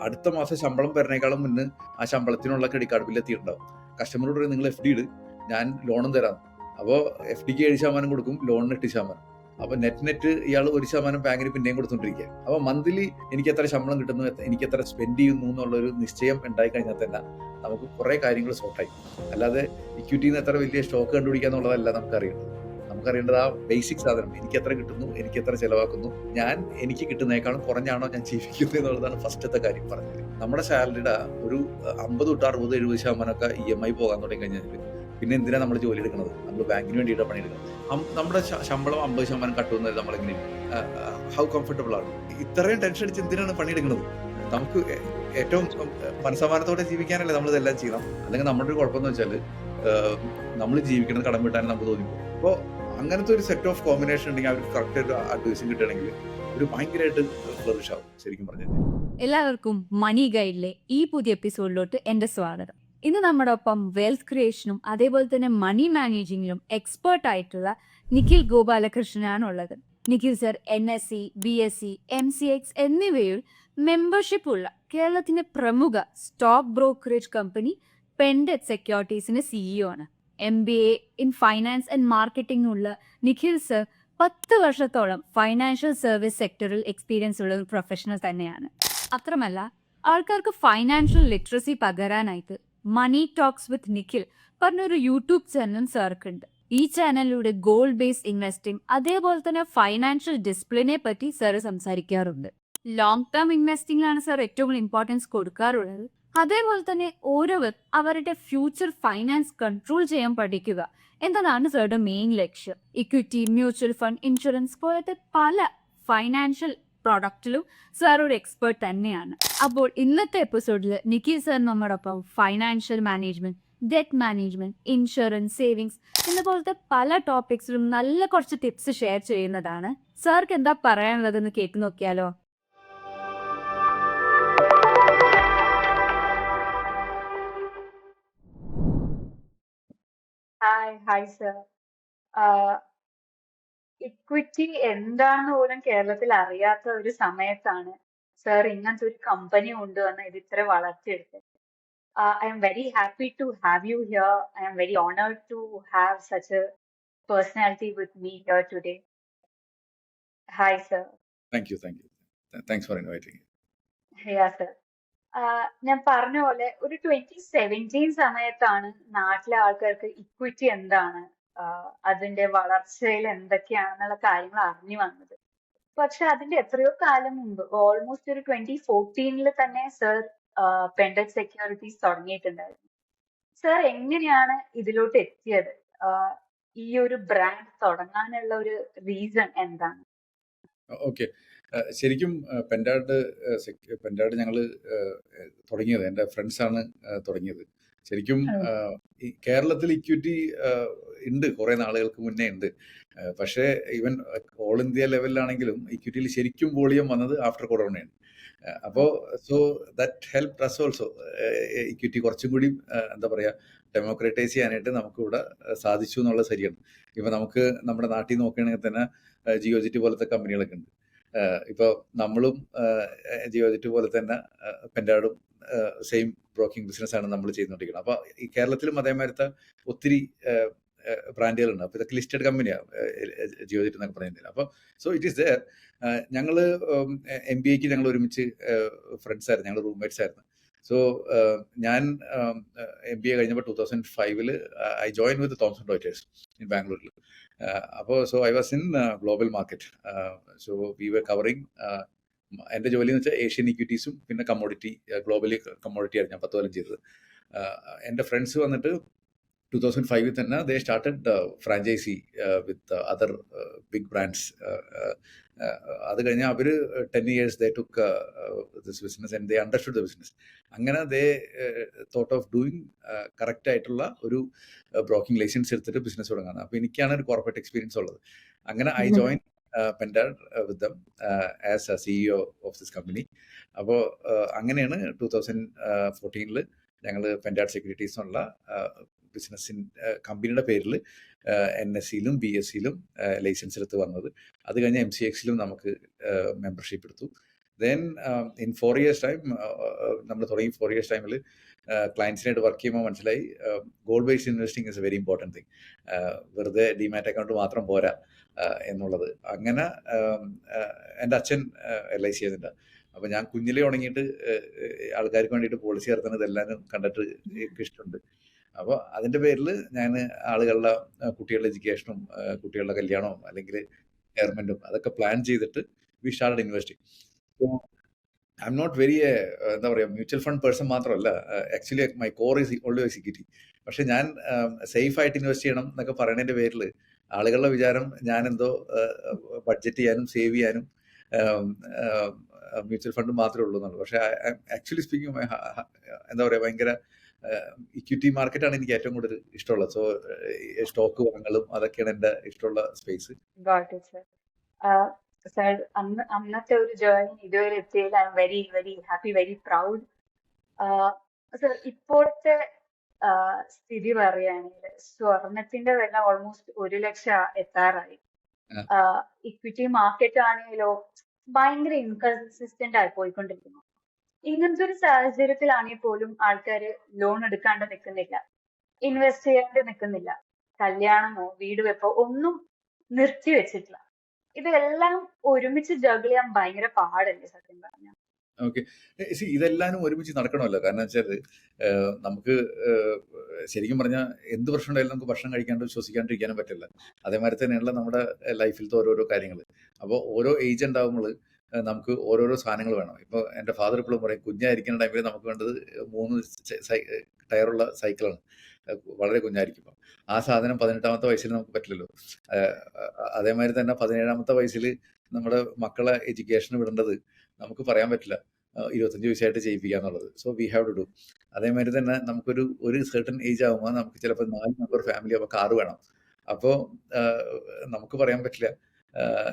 അടുത്ത മാസം ശമ്പളം വരുന്നേക്കാളും മുന്നേ ആ ശമ്പളത്തിനുള്ള ക്രെഡിറ്റ് കാർഡ് ബില്ല് എത്തിയിട്ടുണ്ടാവും. കസ്റ്റമറോട് പറയും നിങ്ങൾ FD ഇട്, ഞാൻ ലോണും തരാം. അപ്പോൾ FDക്ക് 7% കൊടുക്കും, ലോണിന് 8%. അപ്പോൾ നെറ്റ് ഇയാൾ 1% ബാങ്കിന് പിന്നെയും കൊടുത്തുകൊണ്ടിരിക്കുക. അപ്പോൾ മന്ത്ലി എനിക്ക് എത്ര ശമ്പളം കിട്ടുന്നു, എനിക്ക് എത്ര സ്പെൻഡ് ചെയ്യുന്നു എന്നുള്ളൊരു നിശ്ചയം ഉണ്ടായി കഴിഞ്ഞാൽ തന്നെ നമുക്ക് കുറേ കാര്യങ്ങൾ സോർട്ടായി. അല്ലാതെ ഇക്വിറ്റിയിൽ നിന്ന് എത്ര വലിയ സ്റ്റോക്ക് കണ്ടുപിടിക്കുക എന്നുള്ളതല്ല നമുക്കറിയേണ്ടത്. നമുക്കറിയേണ്ടത് ആ ബേസിക് സാധനം, എനിക്ക് എത്ര കിട്ടുന്നു, എനിക്ക് എത്ര ചിലവാക്കുന്നു, എനിക്ക് കിട്ടുന്നതിനേക്കാളും കുറഞ്ഞാണോ ഞാൻ ജീവിക്കുന്നത് എന്നുള്ളതാണ് ഫസ്റ്റത്തെ കാര്യം പറഞ്ഞത്. നമ്മുടെ സാലറിയുടെ ഒരു 50 തൊട്ട് 60, 70% EMI പോകാൻ തുടങ്ങി കഴിഞ്ഞാൽ പിന്നെ എന്തിനാണ് നമ്മൾ ജോലി എടുക്കുന്നത്? നമ്മൾ ബാങ്കിന് വേണ്ടിയിട്ടാണ് പണിയെടുക്കുന്നത്. നമ്മുടെ ശമ്പളം 50% കട്ടുന്നത് നമ്മളെങ്ങനെ ഹൗ കംഫർട്ടബിൾ ആണ്? ഇത്രയും ടെൻഷൻ അടിച്ച് എന്തിനാണ് പണിയെടുക്കുന്നത്? നമുക്ക് ഏറ്റവും മനസ്സമാനത്തോടെ ജീവിക്കാനല്ലേ നമ്മൾ ഇതെല്ലാം ചെയ്യണം. അല്ലെങ്കിൽ നമ്മുടെ ഒരു കുഴപ്പമെന്ന് വെച്ചാൽ നമ്മൾ ജീവിക്കുന്നത് കടം വീട്ടാൻ നമുക്ക് തോന്നിപ്പോ. അപ്പോൾ അങ്ങനത്തെ ഒരു സെറ്റ് ഓഫ് കോമ്പിനേഷൻ ഉണ്ടെങ്കിൽ അവർക്ക് കറക്റ്റ് ആയിട്ട് അഡ്വൈസും കിട്ടുകയാണെങ്കിൽ ഒരു ഭയങ്കരമായിട്ട് ഫ്ലറിഷ് ആവും ശരിക്കും പറഞ്ഞാൽ. എല്ലാവർക്കും മണി ഗൈഡിലെ ഈ പുതിയ എപ്പിസോഡിലോട്ട് എൻ്റെ സ്വാഗതം. ഇന്ന് നമ്മുടെ ഒപ്പം വെൽത്ത് ക്രിയേഷനും അതേപോലെ തന്നെ മണി മാനേജിങ്ങിലും എക്സ്പേർട്ട് ആയിട്ടുള്ള നിഖിൽ ഗോപാലകൃഷ്ണനാണ് ഉള്ളത്. Nikhil sir NSC, BSc, MCX എന്നിവയിൽ മെമ്പർഷിപ്പ് ഉള്ള കേരളത്തിന്റെ പ്രമുഖ സ്റ്റോക്ക് ബ്രോക്കറേജ് കമ്പനി പെൻഡറ്റ് സെക്യൂരിറ്റീസിന്റെ CEO ആണ്. MBA in finance and marketing ഉള്ള നിഖിൽ സർ 10 വർഷത്തോളം ഫൈനാൻഷ്യൽ സർവീസ് സെക്ടറിൽ എക്സ്പീരിയൻസ് ഉള്ള ഒരു പ്രൊഫഷണൽ തന്നെയാണ്. അത്രമല്ല, ആൾക്കാർക്ക് ഫൈനാൻഷ്യൽ ലിറ്ററസി പകരാനായിട്ട് മണി ടോക്സ് വിത്ത് നിഖിൽ പറഞ്ഞൊരു യൂട്യൂബ് ചാനലും സാർക്കുണ്ട്. ഈ ചാനലിലൂടെ ഗോൾഡ് ബേസ്ഡ് ഇൻവെസ്റ്റിംഗ് അതേപോലെ തന്നെ ഫൈനാൻഷ്യൽ ഡിസിപ്ലിനെ പറ്റി സാർ സംസാരിക്കാറുണ്ട്. ലോങ് ടേം ഇൻവെസ്റ്റിംഗിലാണ് സാർ ഏറ്റവും ഇമ്പോർട്ടൻസ് കൊടുക്കാറുള്ളത്. അതേപോലെ തന്നെ ഓരോവർ അവരുടെ ഫ്യൂച്ചർ ഫൈനാൻസ് കൺട്രോൾ ചെയ്യാൻ പഠിക്കുക എന്നതാണ് സാറുടെ മെയിൻ ലക്ഷ്യം. ഇക്വിറ്റി, മ്യൂച്വൽ ഫണ്ട്, ഇൻഷുറൻസ് പോലത്തെ പല ഫൈനാൻഷ്യൽ പ്രൊഡക്റ്റിലും സാർ ഒരു എക്സ്പേർട്ട് തന്നെയാണ്. അപ്പോൾ ഇന്നത്തെ എപ്പിസോഡിൽ നിഖിൽ സാർ നമ്മോടൊപ്പം financial management, debt management, insurance, savings എന്ന പോലത്തെ പല ടോപ്പിക്സിലും നല്ല കുറച്ച് ടിപ്സ് ഷെയർ ചെയ്യുന്നതാണ്. സാർക്ക് എന്താ പറയാനുള്ളതെന്ന് കേട്ടു നോക്കിയാലോ? Hi sir. ഇക്വിറ്റി എന്താന്ന് പോലും കേരളത്തിൽ അറിയാത്ത ഒരു സമയത്താണ് സർ ഇങ്ങനത്തെ ഒരു കമ്പനി കൊണ്ടുവന്ന് ഇത് ഇത്ര വളർത്തിയെടുത്തത്. I am very happy to have you here. I am very honored to have such a personality with me here today. Hi sir. Thank you. Thanks for inviting. Yeah sir. ഞാൻ പറഞ്ഞ പോലെ ഒരു 2017 സമയത്താണ് നാട്ടിലെ ആൾക്കാർക്ക് ഇക്വിറ്റി എന്താണ്, അതിന്റെ വളർച്ചയിൽ എന്തൊക്കെയാണെന്നുള്ള കാര്യങ്ങൾ അറിഞ്ഞു വന്നത്. പക്ഷെ അതിന്റെ എത്രയോ കാലം മുമ്പ്, ഓൾമോസ്റ്റ് ഒരു 2014 തന്നെ സർ പെൻഡറ്റ് സെക്യൂരിറ്റീസ് തുടങ്ങിയിട്ടുണ്ടായിരുന്നു. സർ എങ്ങനെയാണ് ഇതിലോട്ട് എത്തിയത്? ഈ ഒരു ബ്രാൻഡ് തുടങ്ങാനുള്ള ഒരു റീസൺ എന്താണ്? ഓക്കെ, ശരിക്കും പെൻഡാഡ് ഞങ്ങൾ തുടങ്ങിയത് എൻ്റെ ഫ്രണ്ട്സാണ് തുടങ്ങിയത്. ശരിക്കും ഈ കേരളത്തിൽ ഇക്വിറ്റി ഉണ്ട്, കുറേ നാളുകൾക്ക് മുന്നേ ഉണ്ട്. പക്ഷേ ഈവൻ ഓൾ ഇന്ത്യ ലെവലിലാണെങ്കിലും ഇക്വിറ്റിയിൽ ശരിക്കും വോളിയം വന്നത് ആഫ്റ്റർ കൊറോണയാണ്. അപ്പോൾ so that help us also. Equity കുറച്ചും കൂടി എന്താ പറയുക, ഡെമോക്രറ്റൈസ് ചെയ്യാനായിട്ട് നമുക്കിവിടെ സാധിച്ചു എന്നുള്ളത് ശരിയാണ്. ഇപ്പം നമുക്ക് നമ്മുടെ നാട്ടിൽ നോക്കുകയാണെങ്കിൽ തന്നെ ജിയോജിറ്റ് പോലത്തെ കമ്പനികളൊക്കെ ഉണ്ട്. ഇപ്പോൾ നമ്മളും ജിയോജിറ്റ് പോലെ തന്നെ പെൻഡാഡും സെയിം ബ്രോക്കിംഗ് ബിസിനസ്സാണ് നമ്മൾ ചെയ്തുകൊണ്ടിരിക്കുന്നത്. അപ്പോൾ ഈ കേരളത്തിലും അതേമാതിരത്തെ ഒത്തിരി ബ്രാൻഡുകളുണ്ട്. അപ്പോൾ ഇതൊക്കെ ലിസ്റ്റഡ് കമ്പനിയാണ് ജിയോജിറ്റ് എന്നൊക്കെ പറയുന്നത്. അപ്പോൾ സോ ഇറ്റ് ഈസ് ദെയർ. ഞങ്ങൾ MBAക്ക് ഞങ്ങൾ ഒരുമിച്ച് ഫ്രണ്ട്സ് ആയിരുന്നു, ഞങ്ങൾ റൂംമേറ്റ്സ് ആയിരുന്നു. സോ ഞാൻ MBA കഴിഞ്ഞപ്പോൾ 2005 I join with Thomson Reuters in ബാംഗ്ലൂരിൽ. അപ്പോൾ so I was in global market. So we were covering, എൻ്റെ ജോലി എന്ന് വെച്ചാൽ ഏഷ്യൻ ഇക്വിറ്റീസും പിന്നെ കമ്മോഡിറ്റി, ഗ്ലോബലി കമ്മോഡിറ്റി ആയിരുന്നു ഞാൻ 10 കൊല്ലം ചെയ്തത്. എൻ്റെ ഫ്രണ്ട്സ് വന്നിട്ട് 2005 തന്നെ they started franchise with other big brands. അത് കഴിഞ്ഞാൽ അവർ 10 years they took this business and they understood the business. അങ്ങനെ they thought of doing correct ആയിട്ടുള്ള ഒരു ബ്രോക്കിംഗ് ലൈസൻസ് എടുത്തിട്ട് ബിസിനസ് തുടങ്ങാണ്. അപ്പോൾ എനിക്കാണ് ഒരു കോർപ്പറേറ്റ് എക്സ്പീരിയൻസ് ഉള്ളത്. അങ്ങനെ ഐ ജോയിൻ പെൻഡാഡ് with them as a CEO of this company. അപ്പോൾ അങ്ങനെയാണ് 2014 ഞങ്ങൾ പെൻഡാഡ് സെക്യൂരിറ്റീസ് എന്നുള്ള കമ്പനിയുടെ പേരിൽ NSCയിലും BSCയിലും ലൈസൻസ് എടുത്ത് വന്നത്. അത് കഴിഞ്ഞ് MCXയിലും നമുക്ക് മെമ്പർഷിപ്പ് എടുത്തു. ദെൻ ഇൻ 4 years ടൈം നമ്മൾ തുടങ്ങി 4 years ടൈമിൽ ക്ലയൻസിനായിട്ട് വർക്ക് ചെയ്യുമ്പോൾ മനസ്സിലായി gold based investing is A very important thing. വെറുതെ ഡിമാറ്റ് അക്കൗണ്ട് മാത്രം പോരാ എന്നുള്ളത്. അങ്ങനെ എൻ്റെ അച്ഛൻ LIC ചെയ്യുന്നുണ്ട്. അപ്പോൾ ഞാൻ കുഞ്ഞിലേ തുടങ്ങിയിട്ട് ആൾക്കാർക്ക് വേണ്ടിയിട്ട് പോളിസി ഇറക്കുന്നത് എല്ലാവരും കണ്ടിട്ട് എനിക്ക് ഇഷ്ടമുണ്ട്. അപ്പോൾ അതിൻ്റെ പേരിൽ ഞാൻ ആളുകളുടെ കുട്ടികളുടെ എഡ്യൂക്കേഷനും കുട്ടികളുടെ കല്യാണവും അല്ലെങ്കിൽ റിട്ടയർമെൻറ്റും അതൊക്കെ പ്ലാൻ ചെയ്തിട്ട് we started investing. So I am not very എന്താ പറയുക മ്യൂച്വൽ ഫണ്ട് പേഴ്സൺ മാത്രമല്ല. Actually my core is always equity. പക്ഷെ ഞാൻ സേഫ് ആയിട്ട് ഇൻവെസ്റ്റ് ചെയ്യണം എന്നൊക്കെ പറയുന്നതിൻ്റെ പേരിൽ ആളുകളുടെ വിചാരം ഞാൻ എന്തോ ബഡ്ജറ്റ് ചെയ്യാനും സേവ് ചെയ്യാനും മ്യൂച്വൽ ഫണ്ട് മാത്രമേ ഉള്ളൂ എന്നുള്ളൂ. പക്ഷെ ആക്ച്വലി സ്പീക്കിംഗ് എന്താ പറയുക ഭയങ്കര ഇക്വിറ്റി മാർക്കറ്റാണ് എനിക്ക് ഏറ്റവും കൂടുതൽ ഇഷ്ടമുള്ളത്. സോ സ്റ്റോക്ക് വാങ്ങലും അതൊക്കെയാണ് എൻ്റെ ഇഷ്ടമുള്ള സ്പേസ്. സർ അന്നത്തെ ഒരു ജേർണി ഇതുവരെ എത്തിയതിൽ I am very very happy, very proud. Sir ഇപ്പോഴത്തെ സ്ഥിതി പറയുകയാണെങ്കിൽ സ്വർണത്തിന്റെ വില ഓൾമോസ്റ്റ് 1 ലക്ഷം എത്താറായി. ഇക്വിറ്റി മാർക്കറ്റ് ആണെങ്കിലോ ഭയങ്കര ഇൻകൺസിസ്റ്റന്റ് ആയി പോയിക്കൊണ്ടിരിക്കുന്നു. ഇങ്ങനത്തെ ഒരു സാഹചര്യത്തിലാണെങ്കിൽ പോലും ആൾക്കാര് ലോൺ എടുക്കാണ്ട് നിൽക്കുന്നില്ല, ഇൻവെസ്റ്റ് ചെയ്യാണ്ട് നിൽക്കുന്നില്ല, കല്യാണമോ വീട് വെപ്പോ ഒന്നും നിർത്തി വെച്ചിട്ടില്ല. ഇതെല്ലാം ഒരുമിച്ച് ജഗിൾ ചെയ്യാൻ ഭയങ്കര പാടല്ലേ സത്യം പറഞ്ഞ? ഓക്കെ, ഇതെല്ലാനും ഒരുമിച്ച് നടക്കണമല്ലോ. കാരണം വെച്ചാൽ നമുക്ക് ശരിക്കും പറഞ്ഞാൽ എന്ത് പ്രശ്നം ഉണ്ടായാലും നമുക്ക് ഭക്ഷണം കഴിക്കാണ്ട് ശ്വസിക്കാണ്ടിരിക്കാനും പറ്റില്ല. അതേമാതിരി തന്നെയുള്ള നമ്മുടെ ലൈഫിലത്തെ ഓരോരോ കാര്യങ്ങൾ. അപ്പോൾ ഓരോ ഏജ് ഉണ്ടാകുമ്പോൾ നമുക്ക് ഓരോരോ സാധനങ്ങൾ വേണം. ഇപ്പോൾ എൻ്റെ ഫാദർ എപ്പോഴും പറയും, കുഞ്ഞായിരിക്കുന്ന ടൈമിൽ നമുക്ക് വേണ്ടത് 3 ടയറുള്ള സൈക്കിളാണ് വളരെ കുഞ്ഞായിരിക്കുമ്പോൾ. ആ സാധനം 18-ാമത്തെ വയസ്സിൽ നമുക്ക് പറ്റില്ലല്ലോ. അതേമാതിരി തന്നെ 17-ാമത്തെ വയസ്സിൽ നമ്മുടെ മക്കളെ എഡ്യൂക്കേഷന് വിടേണ്ടത് നമുക്ക് പറയാൻ പറ്റില്ല 25 വയസ്സായിട്ട് ചെയ്യിപ്പിക്കുക എന്നുള്ളത്. So we have to do. അതേമാതിരി തന്നെ നമുക്കൊരു സെർട്ടൺ ഏജ് ആകുമ്പോൾ നമുക്ക് ചിലപ്പോൾ 4 മെമ്പർ ഫാമിലി അപ്പോൾ കാറ് വേണം. അപ്പോൾ നമുക്ക് പറയാൻ പറ്റില്ല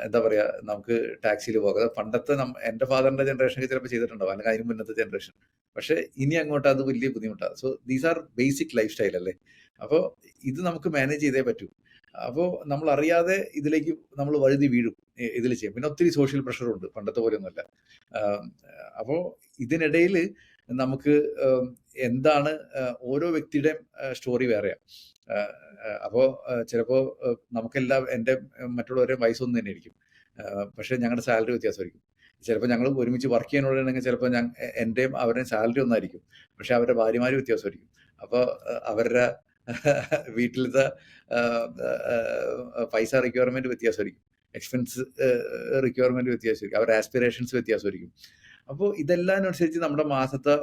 എന്താ പറയുക നമുക്ക് ടാക്സിയിൽ പോകാം. പണ്ടത്തെ എൻ്റെ ഫാദറിൻ്റെ ജനറേഷനൊക്കെ ചിലപ്പോൾ ചെയ്തിട്ടുണ്ടാവും, അല്ലെങ്കിൽ അതിന് മുന്നത്തെ ജനറേഷൻ. പക്ഷേ ഇനി അങ്ങോട്ട് അത് വലിയ ബുദ്ധിമുട്ടാണ്. So these are basic life style അല്ലേ. അപ്പോൾ ഇത് നമുക്ക് മാനേജ് ചെയ്തേ പറ്റൂ. അപ്പോൾ നമ്മൾ അറിയാതെ ഇതിലേക്ക് നമ്മൾ വഴുതി വീഴും ഇതിൽ ചെയ്യും. പിന്നെ ഒത്തിരി സോഷ്യൽ പ്രഷറുണ്ട്, പണ്ടത്തെ പോലെയൊന്നുമല്ല. അപ്പോൾ ഇതിനിടയിൽ നമുക്ക് എന്താണ് ഓരോ വ്യക്തിയുടെയും സ്റ്റോറി വേറെയാണ്. അപ്പോൾ ചിലപ്പോൾ നമുക്കെല്ലാം എൻ്റെ മറ്റുള്ളവരെ വയസ്സൊന്നും തന്നെ ആയിരിക്കും, പക്ഷേ ഞങ്ങളുടെ സാലറി വ്യത്യാസമായിരിക്കും. ചിലപ്പോൾ ഞങ്ങൾ ഒരുമിച്ച് വർക്ക് ചെയ്യാനുള്ളതാണെങ്കിൽ ചിലപ്പോൾ എൻ്റെയും അവരുടെയും സാലറി ഒന്നായിരിക്കും, പക്ഷെ അവരുടെ ഭാര്യമാർ വ്യത്യാസമായിരിക്കും. അപ്പോൾ അവരുടെ വീട്ടിലത്തെ പൈസ റിക്വയർമെൻറ്റ് വ്യത്യാസമായിരിക്കും, എക്സ്പെൻസ് റിക്വയർമെൻറ്റ് വ്യത്യാസമായിരിക്കും, അവരുടെ ആസ്പിറേഷൻസ് വ്യത്യാസമായിരിക്കും. അപ്പോൾ ഇതെല്ലാം അനുസരിച്ച് നമ്മുടെ മാസത്തെ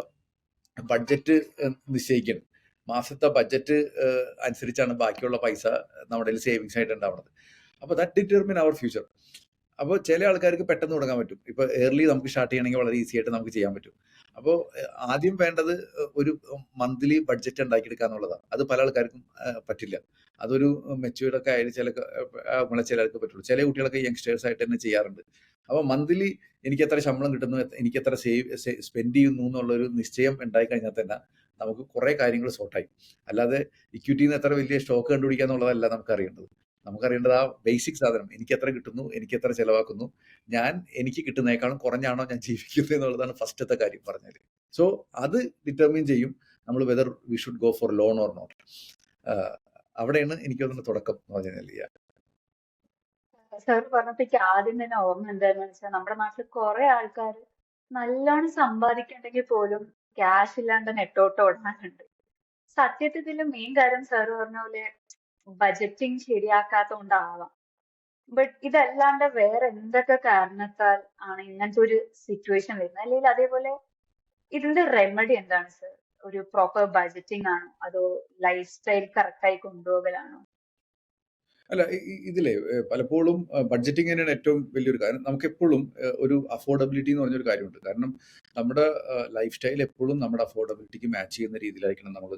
ബഡ്ജറ്റ് നിശ്ചയിക്കണം. മാസത്തെ ബഡ്ജറ്റ് അനുസരിച്ചാണ് ബാക്കിയുള്ള പൈസ നമ്മുടെ സേവിങ്സ് ആയിട്ട് ഉണ്ടാവുന്നത്. അപ്പോൾ ദാറ്റ് ഡിറ്റർമിൻ അവർ ഫ്യൂച്ചർ. അപ്പോൾ ചില ആൾക്കാർക്ക് പെട്ടെന്ന് തുടങ്ങാൻ പറ്റും. ഇപ്പോൾ ഏർലി നമുക്ക് സ്റ്റാർട്ട് ചെയ്യണമെങ്കിൽ വളരെ ഈസി ആയിട്ട് നമുക്ക് ചെയ്യാൻ പറ്റും. അപ്പോൾ ആദ്യം വേണ്ടത് ഒരു മന്ത്ലി ബഡ്ജറ്റ് ഉണ്ടാക്കിയെടുക്കുക എന്നുള്ളതാണ്. അത് പല ആൾക്കാർക്കും പറ്റില്ല. അതൊരു മെച്യൂർഡൊക്കെ ആയാലും ചിലർക്ക് പറ്റുള്ളൂ. ചില കുട്ടികളൊക്കെ യങ്സ്റ്റേഴ്സ് ആയിട്ട് തന്നെ ചെയ്യാറുണ്ട്. അപ്പോൾ മന്ത്ലി എനിക്ക് എത്ര ശമ്പളം കിട്ടുന്നു, എനിക്ക് എത്ര സ്പെൻഡ് ചെയ്യുന്നു എന്നുള്ളൊരു നിശ്ചയം ഉണ്ടായിക്കഴിഞ്ഞാൽ തന്നെ നമുക്ക് കുറേ കാര്യങ്ങൾ സോർട്ടായി. അല്ലാതെ ഇക്വിറ്റിയിൽ നിന്ന് എത്ര വലിയ സ്റ്റോക്ക് കണ്ടുപിടിക്കുക എന്നുള്ളതല്ല നമുക്കറിയേണ്ടത്. നമുക്കറിയേണ്ടത് ആ ബേസിക് സാധനം, എനിക്ക് എത്ര കിട്ടുന്നു, എനിക്ക് എത്ര ചിലവാക്കുന്നു, എനിക്ക് കിട്ടുന്നതിനേക്കാളും കുറഞ്ഞാണോ ഞാൻ ജീവിക്കുന്നത് എന്നുള്ളതാണ് ഫസ്റ്റത്തെ കാര്യം പറഞ്ഞാൽ. സോ അത് ഡിറ്റർമിൻ ചെയ്യും നമ്മൾ whether we should go for loan or not. അവിടെയാണ് എനിക്ക് തോന്നുന്ന തുടക്കം എന്ന് പറഞ്ഞാൽ. സാർ പറഞ്ഞപ്പോ ആദ്യം തന്നെ ഓർമ്മ എന്താന്ന് വെച്ചാൽ നമ്മുടെ നാട്ടിൽ കുറെ ആൾക്കാർ നല്ലോണം സമ്പാദിക്കണ്ടെങ്കിൽ പോലും ക്യാഷ് ഇല്ലാണ്ട് നെട്ടോട്ട് ഓടാനുണ്ട്. സത്യത്തിൽ ഇതിൽ മെയിൻ കാര്യം സാർ പറഞ്ഞ പോലെ ബജറ്റിംഗ് ശരിയാക്കാത്തോണ്ടാവാം. ബട്ട് ഇതല്ലാണ്ട് വേറെ എന്തൊക്കെ കാരണത്താൽ ആണ് ഇങ്ങനത്തെ ഒരു സിറ്റുവേഷൻ വരുന്നത്? അല്ലെങ്കിൽ അതേപോലെ ഇതിന്റെ റെമഡി എന്താണ് സർ? ഒരു പ്രോപ്പർ ബജറ്റിംഗ് ആണോ, അതോ ലൈഫ് സ്റ്റൈൽ കറക്റ്റായി കൊണ്ടുപോകലാണോ? അല്ല, ഇതിലെ പലപ്പോഴും ബഡ്ജറ്റിംഗ് തന്നെയാണ് ഏറ്റവും വലിയൊരു കാര്യം. നമുക്കെപ്പോഴും ഒരു അഫോർഡബിലിറ്റി എന്ന് പറഞ്ഞൊരു കാര്യമുണ്ട്. കാരണം നമ്മുടെ ലൈഫ് സ്റ്റൈൽ എപ്പോഴും നമ്മുടെ അഫോർഡബിലിറ്റിക്ക് മാച്ച് ചെയ്യുന്ന രീതിയിലായിരിക്കണം നമ്മൾ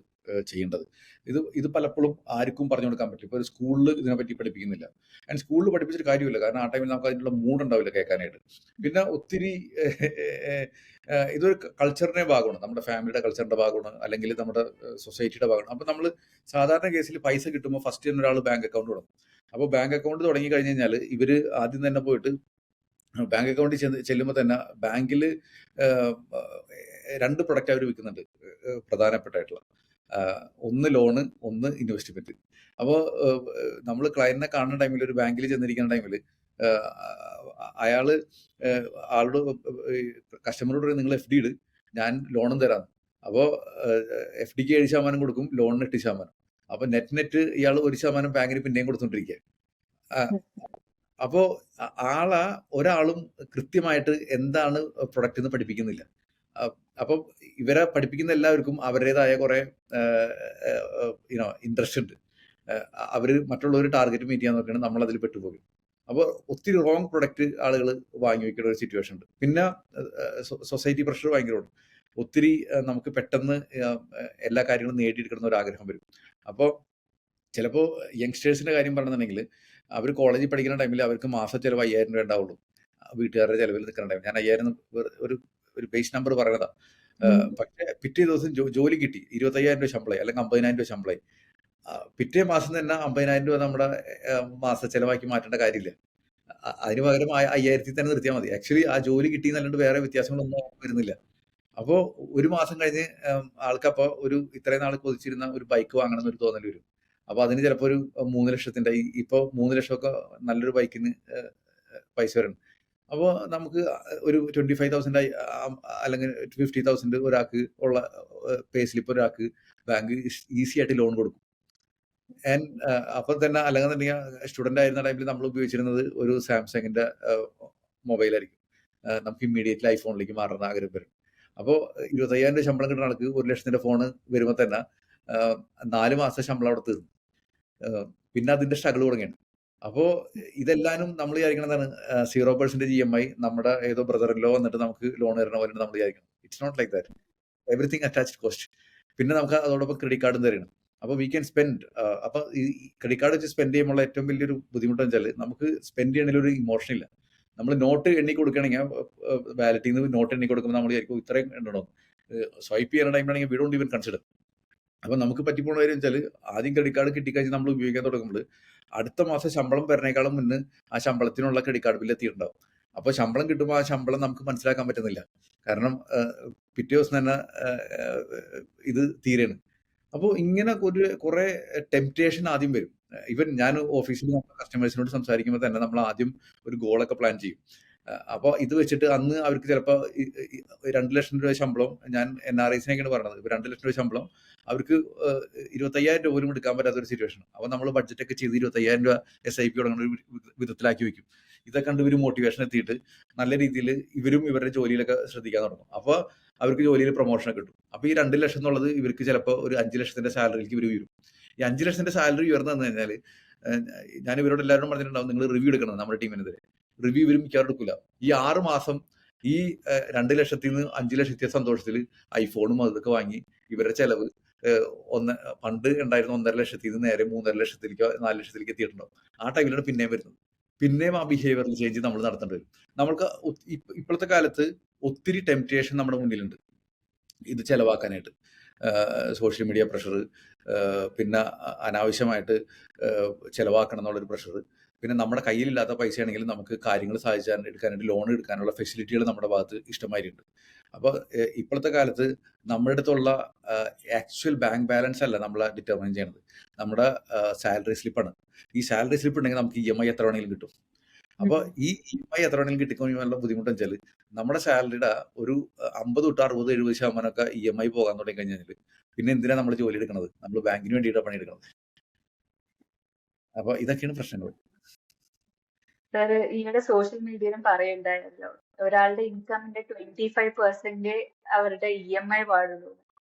ചെയ്യേണ്ടത്. ഇത് പലപ്പോഴും ആർക്കും പറഞ്ഞു കൊടുക്കാൻ പറ്റില്ല. ഇപ്പോൾ ഒരു സ്കൂളിൽ ഇതിനെപ്പറ്റി പഠിപ്പിക്കുന്നില്ല. ആൻഡ് സ്കൂളിൽ പഠിപ്പിച്ചിട്ട് കാര്യമില്ല, കാരണം ആ ടൈമിൽ നമുക്ക് അതിനുള്ള മൂഡ് ഉണ്ടാവില്ല കേൾക്കാനായിട്ട്. പിന്നെ ഒത്തിരി ഇതൊരു കൾച്ചറിൻ്റെ ഭാഗമാണ്, നമ്മുടെ ഫാമിലിയുടെ കൾച്ചറിൻ്റെ ഭാഗമാണ്, അല്ലെങ്കിൽ നമ്മുടെ സൊസൈറ്റിയുടെ ഭാഗമാണ്. അപ്പോൾ നമ്മൾ സാധാരണ കേസിൽ പൈസ കിട്ടുമ്പോൾ ഫസ്റ്റ് തന്നെ ഒരാൾ ബാങ്ക് അക്കൗണ്ട് തുടങ്ങും. അപ്പോൾ ബാങ്ക് അക്കൗണ്ട് തുടങ്ങി കഴിഞ്ഞ് കഴിഞ്ഞാൽ ഇവർ ആദ്യം തന്നെ പോയിട്ട് ബാങ്ക് അക്കൗണ്ടിൽ ചെല്ലുമ്പോൾ തന്നെ ബാങ്കിൽ 2 പ്രൊഡക്റ്റ് അവർ വിൽക്കുന്നുണ്ട്, പ്രധാനപ്പെട്ടായിട്ടുള്ള. ഒന്ന് ലോണ്, ഒന്ന് ഇൻവെസ്റ്റ്മെന്റ്. അപ്പോൾ നമ്മൾ ക്ലയന്റിനെ കാണുന്ന ടൈമിൽ, ഒരു ബാങ്കിൽ ചെന്നിരിക്കുന്ന ടൈമിൽ അയാള് ആളോട് കസ്റ്റമറോട് നിങ്ങൾ FD ഇട്, ഞാൻ ലോണും തരാം. അപ്പോൾ FDക്ക് 7% കൊടുക്കും, ലോണിന് 8%. അപ്പൊ നെറ്റ് ഇയാൾ 1% ബാങ്കിന് പിന്നെയും കൊടുത്തോണ്ടിരിക്കുക. അപ്പോ ഒരാളും കൃത്യമായിട്ട് എന്താണ് പ്രൊഡക്റ്റ് എന്ന് പഠിപ്പിക്കുന്നില്ല. അപ്പം ഇവരെ പഠിപ്പിക്കുന്ന എല്ലാവർക്കും അവരുടേതായ കുറെ ഇൻട്രസ്റ്റ് ഉണ്ട്. അവര് മറ്റുള്ളവർ ടാർഗറ്റ് മീറ്റ് ചെയ്യാൻ നോക്കുകയാണ്, നമ്മൾ അതിൽ പെട്ടുപോകും. അപ്പോൾ ഒത്തിരി റോങ് പ്രൊഡക്റ്റ് ആളുകൾ വാങ്ങി വെക്കുന്ന ഒരു സിറ്റുവേഷൻ ഉണ്ട്. പിന്നെ സൊസൈറ്റി പ്രഷർ ഭയങ്കരമാണ്. ഒത്തിരി നമുക്ക് പെട്ടെന്ന് എല്ലാ കാര്യങ്ങളും നേടിയെടുക്കണം ഒരു ആഗ്രഹം വരും. അപ്പോൾ ചിലപ്പോൾ യങ്സ്റ്റേഴ്സിന്റെ കാര്യം പറഞ്ഞിട്ടുണ്ടെങ്കിൽ, അവർ കോളേജിൽ പഠിക്കുന്ന ടൈമിൽ അവർക്ക് മാസ ചിലവ് 5000 രൂപ ഉണ്ടാവുള്ളൂ. വീട്ടുകാരുടെ ചിലവിൽ നിൽക്കുന്ന ടൈം. ഞാൻ 5000 ഒരു ബേസ് നമ്പർ പറയുന്നതാ. പക്ഷെ പിറ്റേ ദിവസം ജോലി കിട്ടി, 25000 രൂപ ശമ്പളമായി, അല്ലെങ്കിൽ 50000 രൂപ ശമ്പളമായി. പിറ്റേ മാസം തന്നെ 50000 രൂപ നമ്മുടെ മാസ ചെലവാക്കി മാറ്റേണ്ട കാര്യമില്ല. അതിന് പകരം 5000 തന്നെ നിർത്തിയാൽ മതി. ആക്ച്വലി ആ ജോലി കിട്ടിയെന്നല്ലാണ്ട് വേറെ വ്യത്യാസങ്ങളൊന്നും വരുന്നില്ല. അപ്പോൾ ഒരു മാസം കഴിഞ്ഞ് ആൾക്കപ്പോൾ ഇത്രയും നാൾ കൊതിച്ചിരുന്ന ഒരു ബൈക്ക് വാങ്ങണം എന്നൊരു തോന്നൽ വരും. അപ്പൊ അതിന് ചിലപ്പോൾ ഒരു 3 ലക്ഷത്തിന്റെ, ഇപ്പൊ 3 ലക്ഷമൊക്കെ നല്ലൊരു ബൈക്കിന് പൈസ വരണം. അപ്പോൾ നമുക്ക് ഒരു 25,000 അല്ലെങ്കിൽ 50,000 ഒരാൾക്ക് ഉള്ള പേ സ്ലിപ്പ് ഒരാൾക്ക് ബാങ്ക് ഈസി ആയിട്ട് ലോൺ കൊടുക്കും. ആൻഡ് അപ്പൊ തന്നെ, അല്ലെങ്കിൽ സ്റ്റുഡന്റ് ആയിരുന്ന ടൈമിൽ നമ്മൾ ഉപയോഗിച്ചിരുന്നത് ഒരു സാംസങ്ങിന്റെ മൊബൈലായിരിക്കും. നമുക്ക് ഇമ്മീഡിയറ്റ്ലി ഐഫോണിലേക്ക് മാറുന്ന ആഗ്രഹം വരും. അപ്പോൾ 25,000 രൂപ ശമ്പളം കിട്ടുന്ന ആൾക്ക് 1 ലക്ഷത്തിന്റെ ഫോണ് വരുമ്പോൾ തന്നെ 4 മാസം ശമ്പളം അവിടെ തീർന്നു. പിന്നെ അതിന്റെ സ്ട്രഗിൾ തുടങ്ങിയാണ്. അപ്പോൾ ഇതെല്ലാനും നമ്മൾ വിചാരിക്കണതാണ് 0% EMI, നമ്മുടെ ഏതോ ബ്രദറിലോ വന്നിട്ട് നമുക്ക് ലോൺ തരണ പോലെ നമ്മൾ വിചാരിക്കണം. It's not like that. Everything attached cost. പിന്നെ നമുക്ക് അതോടൊപ്പം ക്രെഡിറ്റ് കാർഡും തരണം. അപ്പോൾ വി ക്യാൻ സ്പെൻഡ്. അപ്പൊ ഈ ക്രെഡിറ്റ് കാർഡ് വെച്ച് സ്പെൻഡ് ചെയ്യുമ്പോൾ ഏറ്റവും വലിയൊരു ബുദ്ധിമുട്ടെന്ന് വെച്ചാൽ, നമുക്ക് സ്പെൻഡ് ചെയ്യണമെങ്കിൽ ഒരു ഇമോഷൻ ഇല്ല. നമ്മൾ നോട്ട് എണ്ണി കൊടുക്കുകയാണെങ്കിൽ, വാലറ്റിൽ നിന്ന് നോട്ട് എണ്ണി കൊടുക്കുമ്പോൾ നമ്മൾ വിചാരിക്കും ഇത്രയും എണ്ണണോ. സ്വൈപ്പ് ചെയ്യുന്ന ടൈമിലാണെങ്കിൽ വി ഡോണ്ട് ഈവൻ കൺസിഡർ. അപ്പൊ നമുക്ക് പറ്റിപ്പോണ കാര്യം വെച്ചാൽ, ആദ്യം ക്രെഡിറ്റ് കാർഡ് കിട്ടിക്കഴിഞ്ഞ് നമ്മൾ ഉപയോഗിക്കാൻ തുടങ്ങുമ്പോൾ അടുത്ത മാസം ശമ്പളം വരുന്നേക്കാളും മുന്നേ ആ ശമ്പളത്തിനുള്ള ക്രെഡിറ്റ് കാർഡ് ബില്ല് എത്തിയിട്ടുണ്ടാവും. അപ്പോൾ ശമ്പളം കിട്ടുമ്പോൾ ആ ശമ്പളം നമുക്ക് മനസ്സിലാക്കാൻ പറ്റുന്നില്ല. കാരണം പിറ്റേ ദിവസം തന്നെ ഇത് തീരെയാണ്. അപ്പോൾ ഇങ്ങനെ കുറെ ടെംപ്റ്റേഷൻ ആദ്യം വരും. ഈവൻ ഞാൻ ഓഫീസിൽ കസ്റ്റമേഴ്സിനോട് സംസാരിക്കുമ്പോൾ തന്നെ നമ്മൾ ആദ്യം ഒരു ഗോളൊക്കെ പ്ലാൻ ചെയ്യും. അപ്പോൾ ഇത് വെച്ചിട്ട് അന്ന് അവർക്ക് ചിലപ്പോൾ 2 ലക്ഷം രൂപ ശമ്പളം, ഞാൻ NRIസിനൊക്കെയാണ് പറഞ്ഞത്, 2 ലക്ഷം രൂപ ശമ്പളം അവർക്ക് 25,000 രൂപ പോലും എടുക്കാൻ പറ്റാത്ത ഒരു സിറ്റുവേഷൻ. അപ്പോൾ നമ്മൾ ബഡ്ജറ്റ് ഒക്കെ ചെയ്ത് 25,000 രൂപ SIP തുടങ്ങുന്ന ഒരു വിധത്തിലാക്കി വെക്കും. ഇതൊക്കെ കണ്ട് ഇവർ മോട്ടിവേഷൻ എത്തിയിട്ട് നല്ല രീതിയിൽ ഇവരും ഇവരുടെ ജോലിയിലൊക്കെ ശ്രദ്ധിക്കാൻ തുടങ്ങും. അപ്പോൾ അവർക്ക് ജോലിയിൽ പ്രൊമോഷൻ കിട്ടും. അപ്പോൾ ഈ 2 ലക്ഷം എന്നുള്ളത് ഇവർക്ക് ചിലപ്പോൾ ഒരു 5 ലക്ഷത്തിന്റെ സാലറിയിലേക്ക് ഇവർ വരും. ഈ 5 ലക്ഷത്തിന്റെ സാലറി ഉയർന്നു കഴിഞ്ഞാൽ, ഞാൻ ഇവരോട് എല്ലാവരും പറഞ്ഞിട്ടുണ്ടാവും, നിങ്ങൾ റിവ്യൂ എടുക്കണം നമ്മുടെ ടീമിനെതിരെ. റിവ്യൂ ഇവരും മിക്കവാറും എടുക്കില്ല. ഈ 6 മാസം ഈ 2 ലക്ഷത്തിൽ നിന്ന് 5 ലക്ഷത്തിയ സന്തോഷത്തിൽ ഐഫോണും അതൊക്കെ വാങ്ങി ഇവരുടെ ചെലവ് പണ്ട് ഉണ്ടായിരുന്ന 1.5 ലക്ഷത്തിൽ നിന്ന് നേരെ 3.5 ലക്ഷത്തിലേക്കോ 4 ലക്ഷത്തിലേക്ക് എത്തിയിട്ടുണ്ടാവും. ആ ടൈമിലാണ് പിന്നെയും വരുന്നത്. പിന്നെയും ആ ബിഹേവിയറൽ ചേഞ്ച് നമ്മൾ നടത്തേണ്ടി വരും. നമ്മൾക്ക് ഇപ്പോഴത്തെ കാലത്ത് ഒത്തിരി ടെംപ്റ്റേഷൻ നമ്മുടെ മുന്നിലുണ്ട് ഇത് ചെലവാക്കാനായിട്ട്. സോഷ്യൽ മീഡിയ പ്രഷർ, പിന്നെ അനാവശ്യമായിട്ട് ചെലവാക്കണം എന്നുള്ളൊരു പ്രഷർ, പിന്നെ നമ്മുടെ കയ്യിലില്ലാത്ത പൈസയാണെങ്കിൽ നമുക്ക് കാര്യങ്ങൾ എടുക്കാനായിട്ട് ലോൺ എടുക്കാനുള്ള ഫെസിലിറ്റികൾ നമ്മുടെ ഭാഗത്ത് ഇഷ്ടമായിട്ടുണ്ട്. അപ്പോൾ ഇപ്പോഴത്തെ കാലത്ത് നമ്മുടെ അടുത്തുള്ള ആക്ച്വൽ ബാങ്ക് ബാലൻസ് അല്ല നമ്മൾ ഡിറ്റർമൈൻ ചെയ്യണത്, നമ്മുടെ സാലറി സ്ലിപ്പാണ്. ഈ സാലറി സ്ലിപ്പ് ഉണ്ടെങ്കിൽ നമുക്ക് EMI എത്ര വേണമെങ്കിലും കിട്ടും. അപ്പോൾ ഈ EMI എത്ര വേണമെങ്കിലും കിട്ടിക്കഴിഞ്ഞാൽ ബുദ്ധിമുട്ടെന്ന് വെച്ചാൽ, നമ്മുടെ സാലറിയുടെ ഒരു 50 തൊട്ട് 60-70% EMI പോകാൻ തുടങ്ങി കഴിഞ്ഞാൽ പിന്നെ എന്തിനാ നമ്മൾ ജോലി എടുക്കുന്നത്? നമ്മൾ ബാങ്കിന് വേണ്ടിയിട്ടാണ് പണിയെടുക്കുന്നത്. അപ്പൊ ഇതൊക്കെയാണ് പ്രശ്നങ്ങൾ. സാർ ഈയിടെ സോഷ്യൽ മീഡിയയിലും പറയുണ്ടായല്ലോ, ഒരാളുടെ ഇൻകമിന്റെ 25% അവരുടെ EMI പാടുള്ളൂ.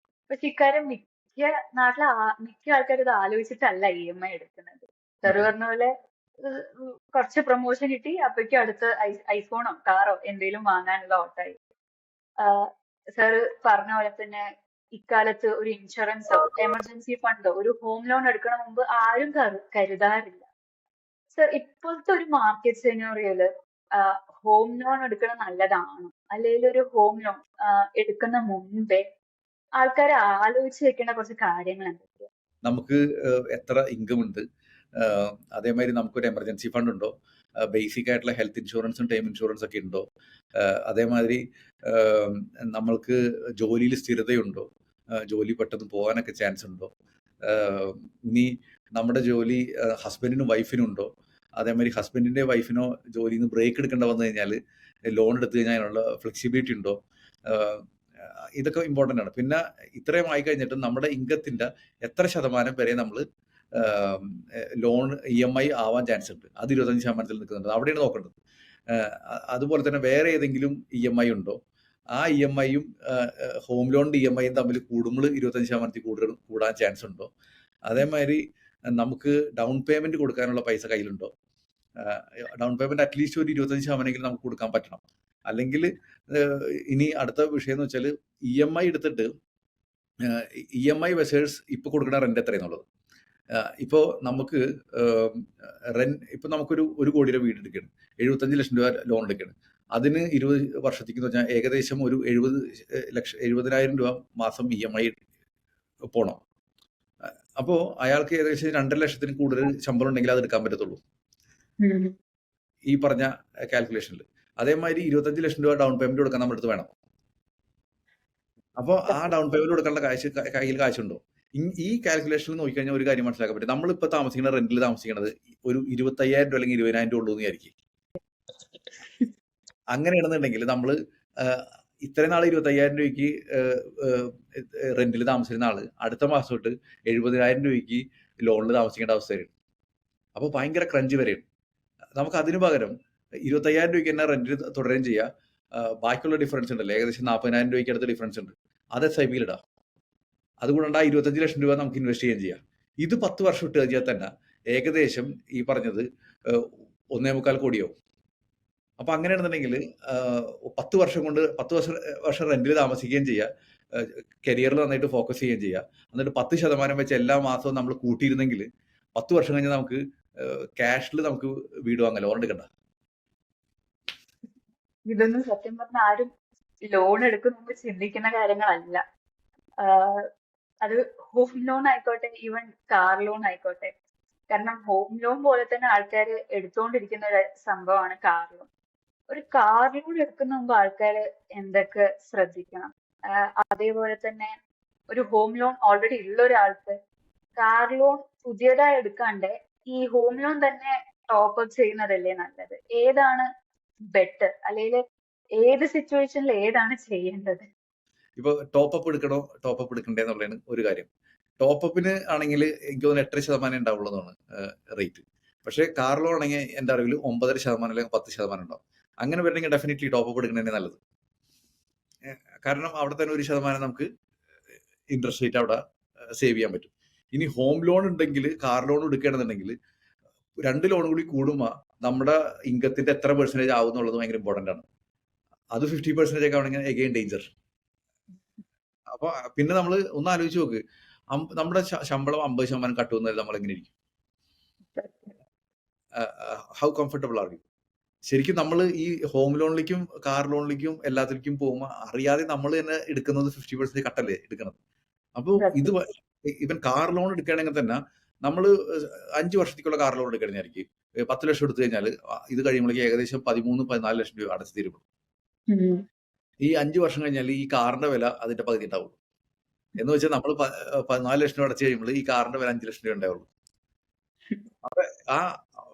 പക്ഷെ ഇക്കാര്യം നാട്ടിലെ മിക്ക ആൾക്കാരും ഇത് ആലോചിച്ചിട്ടല്ല EMI എടുക്കുന്നത്. സാർ പറഞ്ഞ പോലെ കുറച്ച് പ്രൊമോഷൻ കിട്ടി, അപ്പോഴേക്കും അടുത്ത ഐഫോണോ കാറോ എന്തെങ്കിലും വാങ്ങാനുള്ള ഓട്ടായി. സാറ് പറഞ്ഞ പോലെ തന്നെ ഇക്കാലത്ത് ഒരു ഇൻഷുറൻസോ എമർജൻസി ഫണ്ടോ ഒരു ഹോം ലോൺ എടുക്കണ മുമ്പ് ആരും കരുതാറില്ല. സർ, ഇപ്പോഴത്തെ ഒരു മാർക്കറ്റ് സെനോറിയോയില് ഹോം ലോൺ എടുക്കണ നല്ലതാണോ, അല്ലെങ്കിൽ ഒരു ഹോം ലോൺ എടുക്കുന്ന മുമ്പേ ആൾക്കാരെ ആലോചിച്ച് വെക്കേണ്ട കുറച്ച് കാര്യങ്ങൾ എന്തൊക്കെയാണ്? നമുക്ക് എത്ര ഇൻകം ഉണ്ട്, അതേമാതിരി നമുക്കൊരു എമർജൻസി ഫണ്ട് ഉണ്ടോ, ബേസിക് ആയിട്ടുള്ള ഹെൽത്ത് ഇൻഷുറൻസും ടേം ഇൻഷുറൻസ് ഒക്കെ ഉണ്ടോ, അതേമാതിരി നമ്മൾക്ക് ജോലിയിൽ സ്ഥിരതയുണ്ടോ, ജോലി പെട്ടെന്ന് പോകാനൊക്കെ ചാൻസ് ഉണ്ടോ, ഇനി നമ്മുടെ ജോലി ഹസ്ബൻഡിനും വൈഫിനും ഉണ്ടോ, അതേമാതിരി ഹസ്ബൻഡിന്റെ വൈഫിനോ ജോലിയിൽ നിന്ന് ബ്രേക്ക് എടുക്കേണ്ട വന്നു കഴിഞ്ഞാൽ ലോൺ എടുത്തു കഴിഞ്ഞാൽ അതിനുള്ള ഫ്ലെക്സിബിലിറ്റി ഉണ്ടോ, ഇതൊക്കെ ഇമ്പോർട്ടൻ്റ് ആണ്. പിന്നെ ഇത്രയും ആയി കഴിഞ്ഞിട്ട് നമ്മുടെ ഇൻകത്തിന്റെ എത്ര ശതമാനം വരെ നമ്മൾ ലോൺ EMI ആവാൻ ചാൻസ് ഉണ്ട്, അത് 25% നിൽക്കുന്നുണ്ട്, അവിടെയാണ് നോക്കേണ്ടത്. അതുപോലെ തന്നെ വേറെ ഏതെങ്കിലും EMI ഉണ്ടോ, ആ EMIയും ഹോം ലോണിന്റെ EMIയും തമ്മിൽ കൂടുമ്പോൾ 25% കൂടാൻ ചാൻസ് ഉണ്ടോ, അതേമാതിരി നമുക്ക് ഡൗൺ പേയ്മെന്റ് കൊടുക്കാനുള്ള പൈസ കയ്യിലുണ്ടോ, ഡൗൺ പേയ്മെന്റ് അറ്റ്ലീസ്റ്റ് ഒരു 25% നമുക്ക് കൊടുക്കാൻ പറ്റണം. അല്ലെങ്കിൽ ഇനി അടുത്ത വിഷയം എന്ന് വെച്ചാൽ EMI എടുത്തിട്ട് EMI വെസേഴ്സ് ഇപ്പൊ കൊടുക്കുന്ന റെന്റ് എത്രയെന്നുള്ളത്. ഇപ്പോൾ നമുക്ക് ഇപ്പൊ നമുക്കൊരു 1 കോടി രൂപ വീട് എടുക്കണം, 75 ലക്ഷം രൂപ ലോൺ എടുക്കണം, അതിന് 20 വർഷത്തേക്ക് വെച്ചാൽ ഏകദേശം ഒരു 70,000 രൂപ മാസം EMI പോണം. അപ്പോൾ അയാൾക്ക് ഏകദേശം 2.5 ലക്ഷത്തിന് കൂടുതൽ ശമ്പളം ഉണ്ടെങ്കിൽ അത് എടുക്കാൻ പറ്റത്തുള്ളൂ ഈ പറഞ്ഞ കാൽക്കുലേഷനിൽ. അതേമാതിരി 25 ലക്ഷം രൂപ ഡൗൺ പേയ്മെന്റ് കൊടുക്കാൻ നമ്മുടെ അടുത്ത് വേണം. അപ്പോൾ ആ ഡൗൺ പേയ്മെന്റ് കൊടുക്കാനുള്ള കയ്യിൽ കാശുണ്ടോ? ഈ കാൽക്കുലേഷനിൽ നോക്കിക്കഴിഞ്ഞാൽ ഒരു കാര്യം മനസ്സിലാക്കാൻ പറ്റും. നമ്മളിപ്പോൾ താമസിക്കുന്ന റെന്റിൽ താമസിക്കുന്നത് ഒരു 25,000 രൂപ അല്ലെങ്കിൽ 20,000 രൂപ ഉള്ളൂ എന്ന് വിചാരിക്കും. അങ്ങനെയാണെന്നുണ്ടെങ്കിൽ നമ്മൾ ഇത്രയും നാൾ 25,000 രൂപയ്ക്ക് റെന്റിൽ താമസിക്കുന്ന ആള് അടുത്ത മാസം തൊട്ട് 70,000 രൂപയ്ക്ക് ലോണിൽ താമസിക്കേണ്ട അവസ്ഥ വരും. അപ്പോൾ ഭയങ്കര ക്രഞ്ച് വരെയും. നമുക്ക് അതിന് പകരം 25,000 രൂപയ്ക്ക് തന്നെ റെന്റിൽ തുടരുകയും ചെയ്യാം. ബാക്കിയുള്ള ഡിഫറൻസ് ഉണ്ടല്ലോ, ഏകദേശം 40,000 രൂപയ്ക്ക് അടുത്ത് ഡിഫറൻസ് ഉണ്ട്, അത് SIP ഇടാം. അതുകൊണ്ട് ആ 25 ലക്ഷം രൂപ നമുക്ക് ഇൻവെസ്റ്റ് ചെയ്യുകയും ചെയ്യാം. ഇത് 10 വർഷം ഇട്ട് കഴിഞ്ഞാൽ തന്നെ ഏകദേശം ഈ പറഞ്ഞത് 1.25 കോടിയാവും. അപ്പൊ അങ്ങനെയാണെന്നുണ്ടെങ്കിൽ 10 വർഷം കൊണ്ട് 10 വർഷം റെന്റിൽ താമസിക്കുകയും ചെയ്യാം, കരിയറിൽ നന്നായിട്ട് ഫോക്കസ് ചെയ്യുകയും ചെയ്യാം. എന്നിട്ട് 10% വെച്ച് എല്ലാ മാസവും നമ്മൾ കൂട്ടിയിരുന്നെങ്കിൽ 10 വർഷം കഴിഞ്ഞാൽ നമുക്ക് ക്യാഷിൽ നമുക്ക് വീട് വാങ്ങാം, ലോൺ എടുക്കണ്ട. ഇതൊന്നും സത്യം പറഞ്ഞ ആരും ലോൺ എടുക്കുന്ന മുമ്പ് ചിന്തിക്കുന്ന കാര്യങ്ങളല്ല. അത് ഹോം ലോൺ ആയിക്കോട്ടെ, ഈവൻ കാർ ലോൺ ആയിക്കോട്ടെ. കാരണം ഹോം ലോൺ പോലെ തന്നെ ആൾക്കാർ എടുത്തുകൊണ്ടിരിക്കുന്ന ഒരു സംഭവമാണ് കാർ ലോൺ. ഒരു കാർ ലോൺ എടുക്കുന്ന മുമ്പ് ആൾക്കാർ എന്തൊക്കെ ശ്രദ്ധിക്കണം, അതേപോലെ തന്നെ ഒരു ഹോം ലോൺ ഓൾറെഡി ഉള്ള ഒരാൾക്ക് കാർ ലോൺ പുതിയതായി എടുക്കാണ്ട് ഈ ഹോം ലോൺ തന്നെ ടോപ്പ് അപ്പ് ചെയ്യുന്നതല്ലേ നല്ലത്? ഏതാണ് ബെറ്റർ, അല്ലെങ്കിൽ ഏത് സിറ്റുവേഷനിൽ ഏതാണ് ചെയ്യേണ്ടത്? ഇപ്പൊ ടോപ്പ് അപ്പ് എടുക്കണോ ടോപ്പ് അപ്പ് എടുക്കണ്ടേ എന്നുള്ളതാണ് ഒരു കാര്യം. ടോപ്പ് അപ്പിന് ആണെങ്കിൽ എനിക്ക് തോന്നുന്നു 8% ഉണ്ടാവുള്ളതാണ് റേറ്റ്. പക്ഷേ കാർ ലോൺ ആണെങ്കിൽ എൻ്റെ അറിവിൽ 9.5% അല്ലെങ്കിൽ 10% ഉണ്ടാവും. അങ്ങനെ വരണമെങ്കിൽ ഡെഫിനറ്റ്ലി ടോപ്പ് അപ്പ് എടുക്കുന്നതന്നെ നല്ലത്. കാരണം അവിടെ തന്നെ 1% നമുക്ക് ഇൻട്രസ്റ്റ് റേറ്റ് അവിടെ സേവ് ചെയ്യാൻ പറ്റും. ഇനി ഹോം ലോൺ ഉണ്ടെങ്കിൽ, കാർ ലോൺ എടുക്കുകയാണെന്നുണ്ടെങ്കിൽ 2 ലോൺ കൂടി കൂടുമ്പോൾ നമ്മുടെ ഇൻകത്തിന്റെ എത്ര പെർസെന്റേജ് ആവും എന്നുള്ളത് ഭയങ്കര ഇമ്പോർട്ടന്റ് ആണ്. അത് 50% ഒക്കെ ആണെങ്കിൽ എഗെയിൻ ഡേഞ്ചർ. അപ്പൊ പിന്നെ നമ്മൾ ഒന്ന് ആലോചിച്ച് നോക്ക്, നമ്മുടെ ശമ്പളം 50% കട്ട് ചെയ്യുന്നത് നമ്മൾ എങ്ങനെ ഇരിക്കും? How comfortable are you? ശരിക്കും നമ്മൾ ഈ ഹോം ലോണിലേക്കും കാർ ലോണിലേക്കും എല്ലാത്തിലേക്കും പോകുമ്പോൾ അറിയാതെ നമ്മൾ തന്നെ എടുക്കുന്നത് 50% കട്ടല്ലേ എടുക്കുന്നത്. അപ്പോൾ ഇത് ഇവൻ കാർ ലോൺ എടുക്കുകയാണെങ്കിൽ തന്നെ നമ്മൾ 5 വർഷത്തേക്കുള്ള കാർ ലോൺ എടുക്കുകയാണെങ്കിൽ 10 ലക്ഷം എടുത്തു കഴിഞ്ഞാൽ ഇത് കഴിയുമ്പോഴേക്ക് ഏകദേശം 13-14 ലക്ഷം രൂപ അടച്ചു തീരുള്ളൂ. ഈ 5 വർഷം കഴിഞ്ഞാൽ ഈ കാറിന്റെ വില അതിന്റെ പകുതി ഉണ്ടാവുള്ളൂ. എന്ന് വെച്ചാൽ നമ്മൾ 14 ലക്ഷം രൂപ അടച്ചു കഴിയുമ്പോൾ ഈ കാറിന്റെ വില 5 ലക്ഷം രൂപ ഉണ്ടാവുള്ളൂ. അപ്പൊ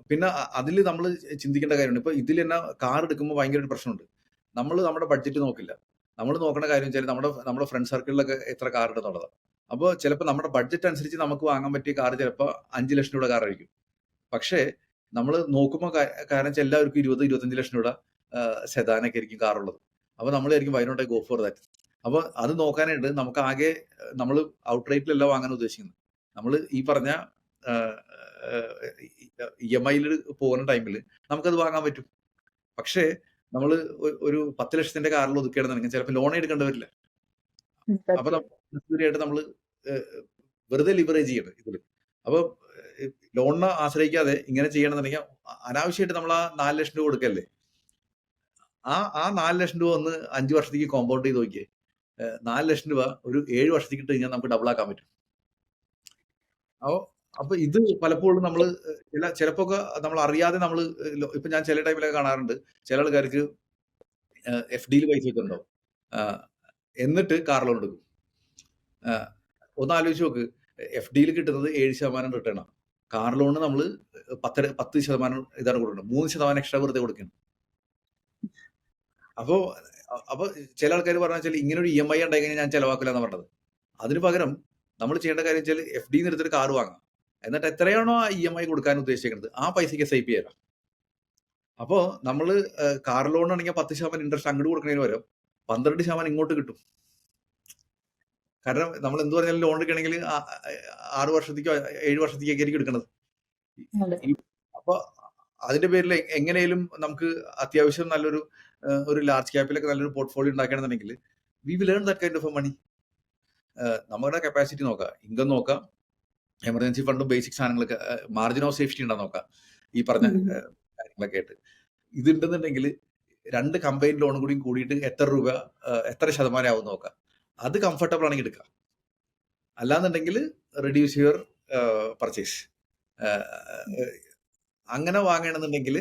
പിന്നെ അതിൽ നമ്മൾ ചിന്തിക്കേണ്ട കാര്യമുണ്ട്. ഇപ്പൊ ഇതിൽ തന്നെ കാർ എടുക്കുമ്പോൾ ഭയങ്കര ഒരു പ്രശ്നമുണ്ട്. നമ്മൾ നമ്മുടെ ബഡ്ജറ്റ് നോക്കില്ല. നമ്മൾ നോക്കേണ്ട കാര്യം വെച്ചാൽ നമ്മുടെ ഫ്രണ്ട് സർക്കിളിലൊക്കെ എത്ര കാർ ഉണ്ടെന്നുള്ളതാണ്. അപ്പോൾ ചിലപ്പോൾ നമ്മുടെ ബഡ്ജറ്റ് അനുസരിച്ച് നമുക്ക് വാങ്ങാൻ പറ്റിയ കാർ ചിലപ്പോൾ 5 ലക്ഷം രൂപയുടെ കാർ ആയിരിക്കും. പക്ഷേ നമ്മൾ നോക്കുമ്പോൾ കാരണം വെച്ചാൽ എല്ലാവർക്കും 20-25 ലക്ഷം രൂപ സെദാനൊക്കെ ആയിരിക്കും കാറുള്ളത്. അപ്പോൾ നമ്മളായിരിക്കും why not I go for that. അപ്പോൾ അത് നോക്കാനായിട്ട് നമുക്ക് ആകെ നമ്മൾ ഔട്ട് റേറ്റിലല്ല വാങ്ങാൻ ഉദ്ദേശിക്കുന്നത്. നമ്മൾ ഈ പറഞ്ഞ EMI പോകുന്ന ടൈമിൽ നമുക്കത് വാങ്ങാൻ പറ്റും. പക്ഷേ നമ്മൾ ഒരു 10 ലക്ഷത്തിന്റെ കാറിൽ ഒതുക്കുകയാണെന്നുണ്ടെങ്കിൽ ചിലപ്പോൾ ലോൺ എടുക്കേണ്ടി വരില്ല. അപ്പൊ തീർച്ചയായിട്ടും നമ്മൾ വെറുതെ ലിവറേജ് ചെയ്യണം ഇതിൽ. അപ്പൊ ലോണിനെ ആശ്രയിക്കാതെ ഇങ്ങനെ ചെയ്യണമെന്നുണ്ടെങ്കിൽ അനാവശ്യമായിട്ട് നമ്മൾ ആ 4 ലക്ഷം രൂപ കൊടുക്കല്ലേ, ആ 4 ലക്ഷം രൂപ ഒന്ന് 5 വർഷത്തേക്ക് കോമ്പൗണ്ട് ചെയ്ത് നോക്കിയേ. 4 ലക്ഷം രൂപ ഒരു 7 വർഷത്തേക്ക് ഇട്ട് കഴിഞ്ഞാൽ നമുക്ക് ഡബിൾ ആക്കാൻ പറ്റും. അപ്പോൾ അപ്പൊ ഇത് പലപ്പോഴും നമ്മള് ചിലപ്പോ നമ്മൾ അറിയാതെ നമ്മൾ ഇപ്പൊ ഞാൻ ചില ടൈമിലൊക്കെ കാണാറുണ്ട്, ചില ആൾക്കാർക്ക് FD യിൽ പൈസ വെച്ചിട്ടുണ്ടാവും, എന്നിട്ട് കാർ ലോൺ എടുക്കും. ഒന്ന് ആലോചിച്ച് നോക്ക്, FD യിൽ കിട്ടുന്നത് 7% റിട്ടേൺ ആണ്. കാർ ലോണ് നമ്മൾ 10% ഇതാണ് കൊടുക്കുന്നത്, 3% എക്സ്ട്രാ വെറുതെ കൊടുക്കണം. അപ്പോ ചില ആൾക്കാർ പറഞ്ഞ വെച്ചാൽ ഇങ്ങനെ ഒരു EMI ഉണ്ടായി കഴിഞ്ഞാൽ ഞാൻ ചെലവാക്കില്ല എന്ന് പറഞ്ഞത്. അതിന് പകരം നമ്മൾ ചെയ്യേണ്ട കാര്യം വെച്ചാൽ FD എടുത്തിട്ട് കാർ വാങ്ങാം, എന്നിട്ട് എത്രയാണോ ആ EMI കൊടുക്കാൻ ഉദ്ദേശിക്കുന്നത് ആ പൈസയ്ക്ക് SIP ചെയ്യാം. അപ്പോ നമ്മൾ കാർ ലോൺ ആണെങ്കിൽ 10% ഇൻട്രസ്റ്റ് അങ്ങോട്ട് കൊടുക്കുന്നതിന് പകരം 12% ഇങ്ങോട്ട് കിട്ടും. കാരണം നമ്മൾ എന്ത് പറഞ്ഞാലും ലോൺ എടുക്കണമെങ്കിൽ 6 വർഷത്തേക്കോ 7 വർഷത്തേക്കൊക്കെ ആയിരിക്കും എടുക്കുന്നത്. അപ്പൊ അതിന്റെ പേരിൽ എങ്ങനെയും നമുക്ക് അത്യാവശ്യം നല്ലൊരു ഒരു ലാർജ് ക്യാപ്പിലൊക്കെ നല്ലൊരു പോർട്ട്ഫോളിയോ ഉണ്ടാക്കണമെന്നുണ്ടെങ്കിൽ we will learn that kind of money. നമ്മുടെ കപ്പാസിറ്റി നോക്കാം, ഇൻകം നോക്കാം, എമർജൻസി ഫണ്ടും ബേസിക് സാധനങ്ങളൊക്കെ, മാർജിൻ ഓഫ് സേഫ്റ്റി ഉണ്ടോ നോക്കാം, ഈ പറഞ്ഞ കാര്യങ്ങളൊക്കെ ആയിട്ട്. ഇതുണ്ടെന്നുണ്ടെങ്കിൽ 2 കമ്പൈൻഡ് ലോൺ കൂടിയും കൂടിയിട്ട് എത്ര ശതമാനം ആവും നോക്കാം. അത് കംഫർട്ടബിൾ ആണെങ്കിൽ എടുക്കാം. അല്ലാന്നുണ്ടെങ്കിൽ റെഡ്യൂസ് യുവർ പർച്ചേസ്. അങ്ങനെ വാങ്ങണമെന്നുണ്ടെങ്കിൽ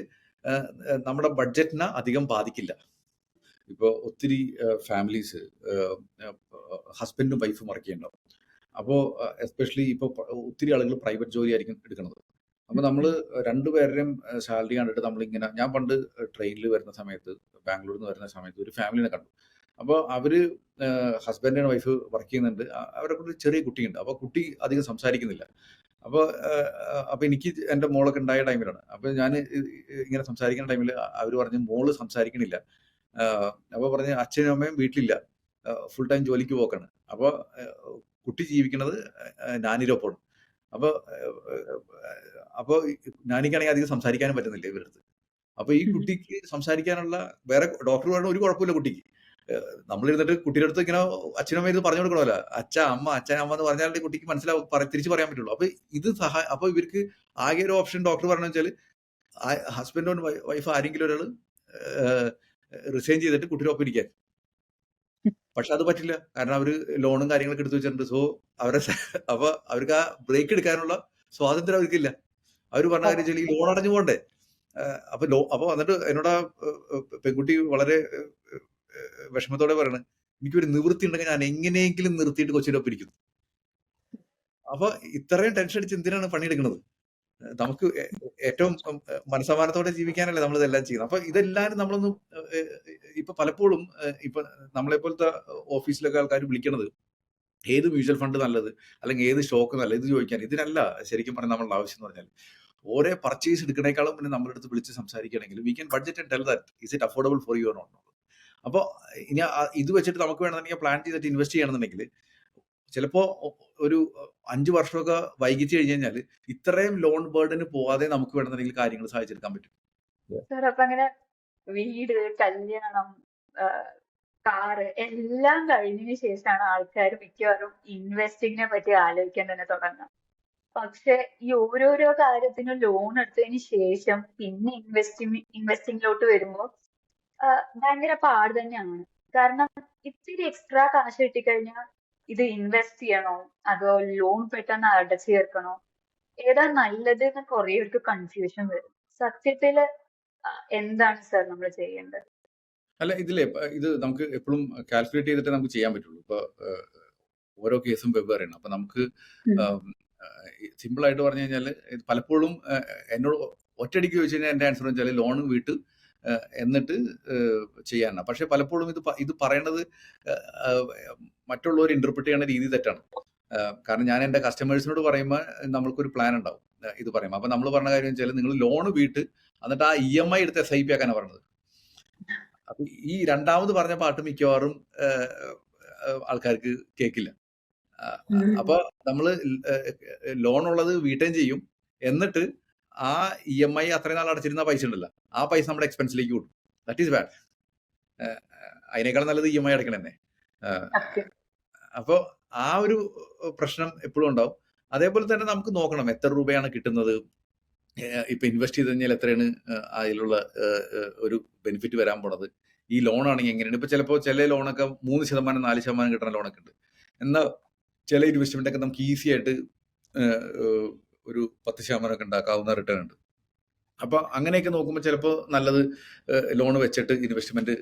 നമ്മുടെ ബഡ്ജറ്റിനെ അധികം ബാധിക്കില്ല. ഇപ്പോൾ ഒത്തിരി ഫാമിലീസ് ഹസ്ബൻഡും വൈഫും വർക്ക് ചെയ്യുന്നുണ്ടാവും. അപ്പോൾ എസ്പെഷ്യലി ഇപ്പോൾ ഒത്തിരി ആളുകൾ പ്രൈവറ്റ് ജോലി ആയിരിക്കും എടുക്കുന്നത്. അപ്പോൾ നമ്മൾ രണ്ടുപേരുടെയും സാലറി കണ്ടിട്ട് നമ്മളിങ്ങനെ, ഞാൻ പണ്ട് ട്രെയിനിൽ വരുന്ന സമയത്ത്, ബാംഗ്ലൂരിൽ നിന്ന് വരുന്ന സമയത്ത് ഒരു ഫാമിലിനെ കണ്ടു. അപ്പോൾ അവര് ഹസ്ബൻഡ് ആൻഡ് വൈഫ് വർക്ക് ചെയ്യുന്നുണ്ട്, അവരെ കൊണ്ട് ചെറിയ കുട്ടിയുണ്ട്. അപ്പോൾ കുട്ടി അധികം സംസാരിക്കുന്നില്ല. അപ്പോൾ എനിക്ക് എൻ്റെ മോളൊക്കെ ഉണ്ടായ ടൈമിലാണ്. അപ്പോൾ ഞാൻ ഇങ്ങനെ സംസാരിക്കുന്ന ടൈമിൽ അവർ പറഞ്ഞു മോള് സംസാരിക്കണില്ല. അപ്പോൾ പറഞ്ഞ് അച്ഛനും അമ്മയും വീട്ടിലില്ല, ഫുൾ ടൈം ജോലിക്ക് പോക്കാണ്. അപ്പോൾ കുട്ടി ജീവിക്കുന്നത് നാനിരൊപ്പമാണ്. അപ്പോൾ നാനിക്കാണെങ്കിൽ അധികം സംസാരിക്കാനും പറ്റുന്നില്ല ഇവരടുത്ത്. അപ്പൊ ഈ കുട്ടിക്ക് സംസാരിക്കാനുള്ള വേറെ ഡോക്ടർ പറഞ്ഞ ഒരു കുഴപ്പമില്ല കുട്ടിക്ക്. നമ്മളിരുന്നിട്ട് കുട്ടിയുടെ അടുത്ത് ഇങ്ങനെ അച്ഛനമ്മ ഇത് പറഞ്ഞു കൊടുക്കണമല്ലോ, അച്ഛൻ അമ്മ എന്ന് പറഞ്ഞാലേ കുട്ടിക്ക് മനസ്സിലാവും, തിരിച്ചു പറയാൻ പറ്റുള്ളൂ. അപ്പൊ ഇത് അപ്പൊ ഇവർക്ക് ആകെ ഒരു ഓപ്ഷൻ ഡോക്ടർ പറഞ്ഞു വെച്ചാൽ ഹസ്ബൻഡോ വൈഫ് ആരെങ്കിലും ഒരാൾ റിസൈൻ ചെയ്തിട്ട് കുട്ടിയുടെ ഒപ്പം ഇരിക്കാൻ. പക്ഷെ അത് പറ്റില്ല, കാരണം അവര് ലോണും കാര്യങ്ങളൊക്കെ എടുത്തു വെച്ചിട്ടുണ്ട്. സോ അപ്പൊ അവർക്ക് ആ ബ്രേക്ക് എടുക്കാനുള്ള സ്വാതന്ത്ര്യം അവർക്കില്ല. അവർ പറഞ്ഞ കാര്യം വെച്ചാൽ ഈ ലോൺ അടഞ്ഞു പോകണ്ടേ. അപ്പൊ എന്നിട്ട് എന്നോട് പെൺകുട്ടി വളരെ വിഷമത്തോടെ പറയണ, എനിക്കൊരു നിവൃത്തി ഉണ്ടെങ്കിൽ ഞാൻ എങ്ങനെയെങ്കിലും നിർത്തിയിട്ട് കൊച്ചിൻ്റെ ഒപ്പം ഇരിക്കുന്നു. അപ്പൊ ഇത്രയും ടെൻഷൻ അടിച്ച് എന്തിനാണ് പണിയെടുക്കുന്നത്? നമുക്ക് ഏറ്റവും മനസ്സമാനത്തോടെ ജീവിക്കാനല്ലേ നമ്മൾ ഇതെല്ലാം ചെയ്യുന്നത്. അപ്പൊ ഇതെല്ലാരും നമ്മളൊന്നും ഇപ്പൊ പലപ്പോഴും ഇപ്പൊ നമ്മളെ പോലത്തെ ഓഫീസിലൊക്കെ ആൾക്കാർ വിളിക്കണത് ഏത് മ്യൂച്വൽ ഫണ്ട് നല്ലത് അല്ലെങ്കിൽ ഏത് സ്റ്റോക്ക് നല്ലത് ഇത് ചോദിക്കാൻ. ഇതിനല്ല ശരിക്കും പറഞ്ഞാൽ നമ്മളുടെ ആവശ്യം എന്ന് പറഞ്ഞാൽ ഓരോ പർച്ചേസ് എടുക്കണേക്കാളും പിന്നെ നമ്മുടെ അടുത്ത് വിളിച്ച് സംസാരിക്കുകയാണെങ്കിൽ we can budget and tell that is it affordable for you or not. അപ്പോൾ ഇനി ഇത് വെച്ചിട്ട് നമുക്ക് വേണമെന്നുണ്ടെങ്കിൽ പ്ലാൻ ചെയ്തിട്ട് ഇൻവെസ്റ്റ് ചെയ്യണമെന്നുണ്ടെങ്കിൽ ചിലപ്പോ ഒരു 5 വർഷമൊക്കെ വൈകിച്ചു കഴിഞ്ഞു കഴിഞ്ഞാൽ ഇത്രയും ലോൺ ബേർഡന് പോവാതെ നമുക്ക് വേണമെന്നുണ്ടെങ്കിൽ കാര്യങ്ങൾ സാധിച്ചെടുക്കാൻ പറ്റും. സാർ അപ്പൊ അങ്ങനെ വീട്, കല്യാണം, കാറ് എല്ലാം കഴിഞ്ഞതിന് ശേഷമാണ് ആൾക്കാർ മിക്കവാറും ഇൻവെസ്റ്റിങ്ങിനെ പറ്റി ആലോചിക്കാൻ തന്നെ തുടങ്ങുക. പക്ഷെ ഈ ഓരോരോ കാര്യത്തിനും ലോൺ എടുത്തതിന് ശേഷം പിന്നെ ഇൻവെസ്റ്റിങ്ങിലോട്ട് വരുമ്പോൾ ഭയങ്കര പാട് തന്നെയാണ്. കാരണം ഇത്തിരി എക്സ്ട്രാ കാശ് കിട്ടിക്കഴിഞ്ഞാൽ ഇത് ഇൻവെസ്റ്റ് ചെയ്യണോ അതോ ലോൺ പെട്ടെന്ന് അടച്ചു തീർക്കണോ, ഏതാ നല്ലത് എന്ന് കുറെ പേർക്ക് കൺഫ്യൂഷൻ വരും. സത്യത്തില് എന്താണ് സാർ നമ്മൾ ചെയ്യേണ്ടത്? അല്ല, ഇത് നമുക്ക് എപ്പോഴും കാൽക്കുലേറ്റ് ചെയ്തിട്ട് നമുക്ക് ചെയ്യാൻ പറ്റുള്ളൂ. ഇപ്പൊ ഓരോ കേസും വെവ്വേറെയാണ്. അപ്പൊ നമുക്ക് സിമ്പിൾ ആയിട്ട് പറഞ്ഞു കഴിഞ്ഞാൽ പലപ്പോഴും എന്നോട് ഒറ്റയടിക്ക് ചോദിച്ചു കഴിഞ്ഞാൽ എന്റെ ആൻസർ വെച്ചാൽ ലോൺ വീട്ട് എന്നിട്ട് ചെയ്യാനാണ്. പക്ഷെ പലപ്പോഴും ഇത് പറയണത് മറ്റുള്ളവർ ഇന്റർപ്രിറ്റ് ചെയ്യുന്ന രീതി തെറ്റാണ്. കാരണം ഞാൻ എൻ്റെ കസ്റ്റമേഴ്സിനോട് പറയുമ്പോൾ നമ്മൾക്കൊരു പ്ലാൻ ഉണ്ടാവും ഇത് പറയുമ്പോൾ. അപ്പൊ നമ്മൾ പറഞ്ഞ കാര്യം വെച്ചാൽ നിങ്ങൾ ലോൺ വീട്ട് എന്നിട്ട് ആ EMI എടുത്ത് SIP ആക്കാനാണ് പറഞ്ഞത്. അപ്പൊ ഈ രണ്ടാമത് പറഞ്ഞ പാട്ട് മിക്കവാറും ആൾക്കാർക്ക് കേൾക്കില്ല. അപ്പൊ നമ്മള് ലോൺ ഉള്ളത് വീട്ടുകയും ചെയ്യും, എന്നിട്ട് ആ EMI അത്രയും നാൾ അടച്ചിരുന്ന പൈസ ഉണ്ടല്ലോ ആ പൈസ നമ്മുടെ എക്സ്പെൻസിലേക്ക് കൂടും. That is bad. അതിനേക്കാളും നല്ലത് EMI അടക്കണം തന്നെ. അപ്പോൾ ആ ഒരു പ്രശ്നം എപ്പോഴും ഉണ്ടാവും. അതേപോലെ തന്നെ നമുക്ക് നോക്കണം എത്ര രൂപയാണ് കിട്ടുന്നത്, ഇപ്പൊ ഇൻവെസ്റ്റ് ചെയ്ത് കഴിഞ്ഞാൽ എത്രയാണ് അതിലുള്ള ഒരു ബെനിഫിറ്റ് വരാൻ പോണത്, ഈ ലോൺ ആണെങ്കിൽ എങ്ങനെയാണ്. ഇപ്പൊ ചിലപ്പോൾ ചില ലോണൊക്കെ 3% 4% കിട്ടുന്ന ലോണൊക്കെ ഉണ്ട്. എന്നാൽ ചില ഇൻവെസ്റ്റ്മെന്റ് ഒക്കെ നമുക്ക് ഈസി ആയിട്ട് ഒരു 10% ഒക്കെ ഉണ്ടാക്കാവുന്ന റിട്ടേൺ ഉണ്ട്. അപ്പോൾ അങ്ങനെയൊക്കെ നോക്കുമ്പോൾ ചിലപ്പോൾ നല്ലത് ലോൺ വെച്ചിട്ട് ഇൻവെസ്റ്റ്മെന്റ്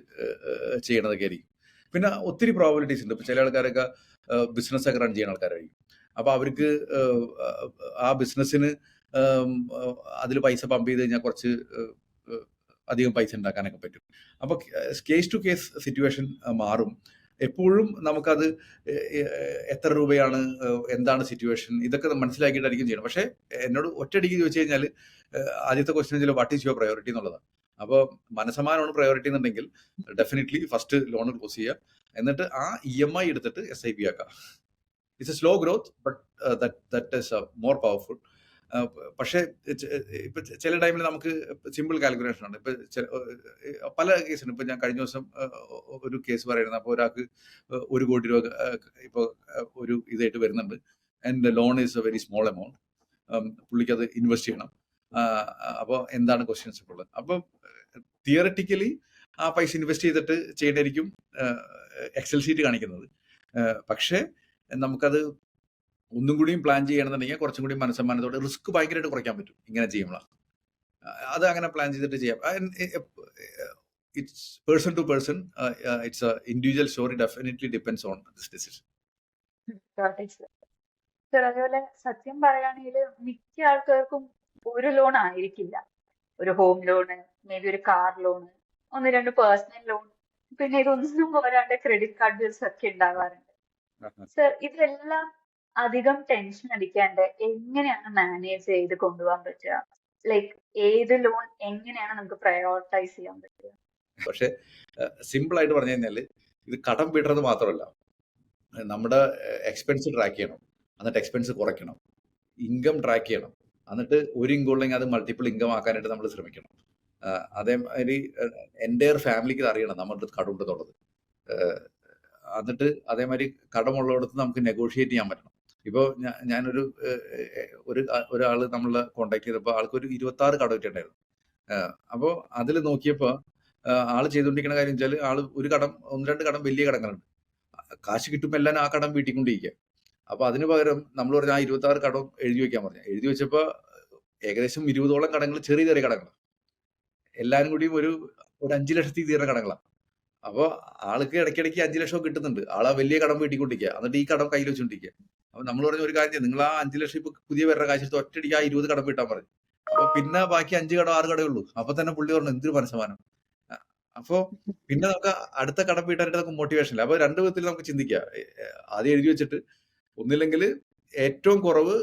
ചെയ്യണതൊക്കെ ആയിരിക്കും. പിന്നെ ഒത്തിരി പ്രോബിലിറ്റീസ് ഉണ്ട്. ഇപ്പോൾ ചില ആൾക്കാരൊക്കെ ബിസിനസ് ഒക്കെ റൺ ചെയ്യുന്ന ആൾക്കാരായിരിക്കും. അപ്പോൾ അവർക്ക് ആ ബിസിനസ്സിന് അതിൽ പൈസ പമ്പ് ചെയ്ത് കഴിഞ്ഞാൽ കുറച്ച് അധികം പൈസ ഉണ്ടാക്കാനൊക്കെ പറ്റും. അപ്പോൾ കേസ് ടു കേസ് സിറ്റുവേഷൻ മാറും. എപ്പോഴും നമുക്കത് എത്ര രൂപയാണ്, എന്താണ് സിറ്റുവേഷൻ, ഇതൊക്കെ മനസ്സിലാക്കിയിട്ടായിരിക്കും ചെയ്യണം. പക്ഷേ എന്നോട് ഒറ്റയടിക്ക് ചോദിച്ചു കഴിഞ്ഞാൽ ആദ്യത്തെ ക്വസ്റ്റ്യൻ വെച്ചാൽ വാട്ട് ഈസ് യുവർ പ്രയോറിറ്റി എന്നുള്ളതാണ്. അപ്പോൾ മനസ്സമാനമാണ് പ്രയോറിറ്റി എന്നുണ്ടെങ്കിൽ ഡെഫിനറ്റ്ലി ഫസ്റ്റ് ലോൺ ക്ലോസ് ചെയ്യുക, എന്നിട്ട് ആ EMI എടുത്തിട്ട് SIP ആക്കുക. It's A slow growth, but that is more powerful. പക്ഷേ ഇപ്പൊ ചില ടൈമിൽ നമുക്ക് സിമ്പിൾ കാൽക്കുലേഷൻ ആണ്. ഇപ്പൊ പല കേസുണ്ട്. ഇപ്പൊ ഞാൻ കഴിഞ്ഞ ദിവസം ഒരു കേസ് പറയുന്നത്, അപ്പോൾ ഒരാൾക്ക് 1 കോടി രൂപ ഇപ്പോൾ ഒരു ഇതായിട്ട് വരുന്നുണ്ട്. And lone is A very small amount. പുള്ളിക്ക് അത് ഇൻവെസ്റ്റ് ചെയ്യണം. അപ്പോൾ എന്താണ് ക്വസ്റ്റ്യൻസ് ഇപ്പോൾ ഉള്ളത്? അപ്പോൾ തിയററ്റിക്കലി ആ പൈസ ഇൻവെസ്റ്റ് ചെയ്തിട്ട് ചെയ്യേണ്ടായിരിക്കും എക്സൽ ഷീറ്റ് കാണിക്കുന്നത്. പക്ഷേ നമുക്കത് ഒന്നും കൂടിയും പ്ലാൻ ചെയ്യണമെന്നുണ്ടെങ്കിൽ കുറച്ചും കൂടി മനസ്സമ്മാനത്തോടെ റിസ്ക് ഭയങ്കരമായിട്ട് കുറയ്ക്കാൻ പറ്റും ഇങ്ങനെ ചെയ്യുമ്പോൾ. അത് അങ്ങനെ പ്ലാൻ ചെയ്തിട്ട് ചെയ്യാം. It's person to person, it's a individual story. Definitely depends on this decision. അതേപോലെ സത്യം പറയുകയാണെങ്കിൽ മിക്ക ആൾക്കാർക്കും ഒരു ലോൺ ആയിരിക്കില്ല. ഒരു ഹോം ലോണ്, മേ ബി ഒരു കാർ ലോണ്, 1-2 പേഴ്സണൽ ലോൺ, പിന്നെ ഇതൊന്നും പോരാണ്ട് ക്രെഡിറ്റ് കാർഡ് ബിൽസ് ഒക്കെ ഉണ്ടാവാറുണ്ട്. സർ, ഇതെല്ലാം അധികം ടെൻഷൻ അടിക്കാണ്ട് എങ്ങനെയാണ് മാനേജ് ചെയ്ത് കൊണ്ടുപോകാൻ പറ്റുക? ലൈക്ക് ഏത് ലോൺ എങ്ങനെയാണ് നമുക്ക് പ്രയോറിറ്റൈസ് ചെയ്യാൻ പറ്റുക? പക്ഷെ സിമ്പിൾ ആയിട്ട് പറഞ്ഞു കഴിഞ്ഞാല് ഇത് കടം വീട്ടുന്നത് മാത്രമല്ല, നമ്മുടെ എക്സ്പെൻസ് ട്രാക്ക് ചെയ്യണം, എന്നിട്ട് എക്സ്പെൻസ് കുറയ്ക്കണം, ഇൻകം ട്രാക്ക് ചെയ്യണം, എന്നിട്ട് ഒരു ഇൻകം ഉള്ളെങ്കിൽ അത് മൾട്ടിപ്പിൾ ഇൻകം ആക്കാനായിട്ട് നമ്മൾ ശ്രമിക്കണം. അതേമാതിരി എൻ്റെ ഫാമിലിക്ക് അറിയണം നമ്മുടെ കടം ഉണ്ടെന്നുള്ളത്. എന്നിട്ട് അതേമാതിരി കടമുള്ളിടത്ത് നമുക്ക് നെഗോഷിയേറ്റ് ചെയ്യാൻ പറ്റണം. ഇപ്പോൾ ഞാനൊരു ഒരാള് നമ്മളെ കോണ്ടാക്ട് ചെയ്തപ്പോൾ ആൾക്കൊരു 26 കടം ഉണ്ടായിരുന്നു. അപ്പോൾ അതിൽ നോക്കിയപ്പോൾ ആള് ചെയ്തുകൊണ്ടിരിക്കുന്ന കാര്യം വെച്ചാൽ ആള് ഒരു കടം 1-2 കടം വലിയ കടങ്ങളുണ്ട്. കാശ് കിട്ടുമ്പോൾ എല്ലാം ആ കടം വീട്ടിക്കൊണ്ടിരിക്കുക. അപ്പൊ അതിന് പകരം നമ്മൾ പറഞ്ഞ ആ 26 കടം എഴുതി വെക്കാൻ പറഞ്ഞു. എഴുതി വെച്ചപ്പോൾ ഏകദേശം 20ഓളം കടങ്ങൾ ചെറിയ ചെറിയ കടങ്ങളാണ്. എല്ലാരും കൂടിയും ഒരു 5 ലക്ഷത്തിൽ തീർന്ന കടങ്ങളാണ്. അപ്പോൾ ആൾക്ക് ഇടയ്ക്കിടയ്ക്ക് 5 ലക്ഷം കിട്ടുന്നുണ്ട്. ആളാ വലിയ കടം വീട്ടിക്കൊണ്ടിരിക്കുക, എന്നിട്ട് ഈ കടം കയ്യിൽ വെച്ചോണ്ടിരിക്കുക. അപ്പൊ നമ്മൾ പറഞ്ഞ ഒരു കാര്യം, നിങ്ങൾ ആ 5 ലക്ഷം ഇപ്പൊ പുതിയ പേരുടെ കാശെടുത്ത് ഒറ്റയടിക്ക് ആ 20 കടം വീട്ടാൻ പറഞ്ഞു. അപ്പൊ പിന്നെ ബാക്കി 5 കടം 6 കടമേ ഉള്ളൂ. അപ്പൊ തന്നെ പുള്ളി പറഞ്ഞു എന്തൊരു മനസ്സമാനം. അപ്പോ പിന്നെ നമുക്ക് അടുത്ത കടം വീട്ടാനായിട്ട് നമുക്ക് മോട്ടിവേഷൻ ഇല്ല. അപ്പൊ 2 വിധത്തിൽ നമുക്ക് ചിന്തിക്കാം. ആദ്യം എഴുതി വെച്ചിട്ട് ഒന്നില്ലെങ്കിൽ ഏറ്റവും കുറവ്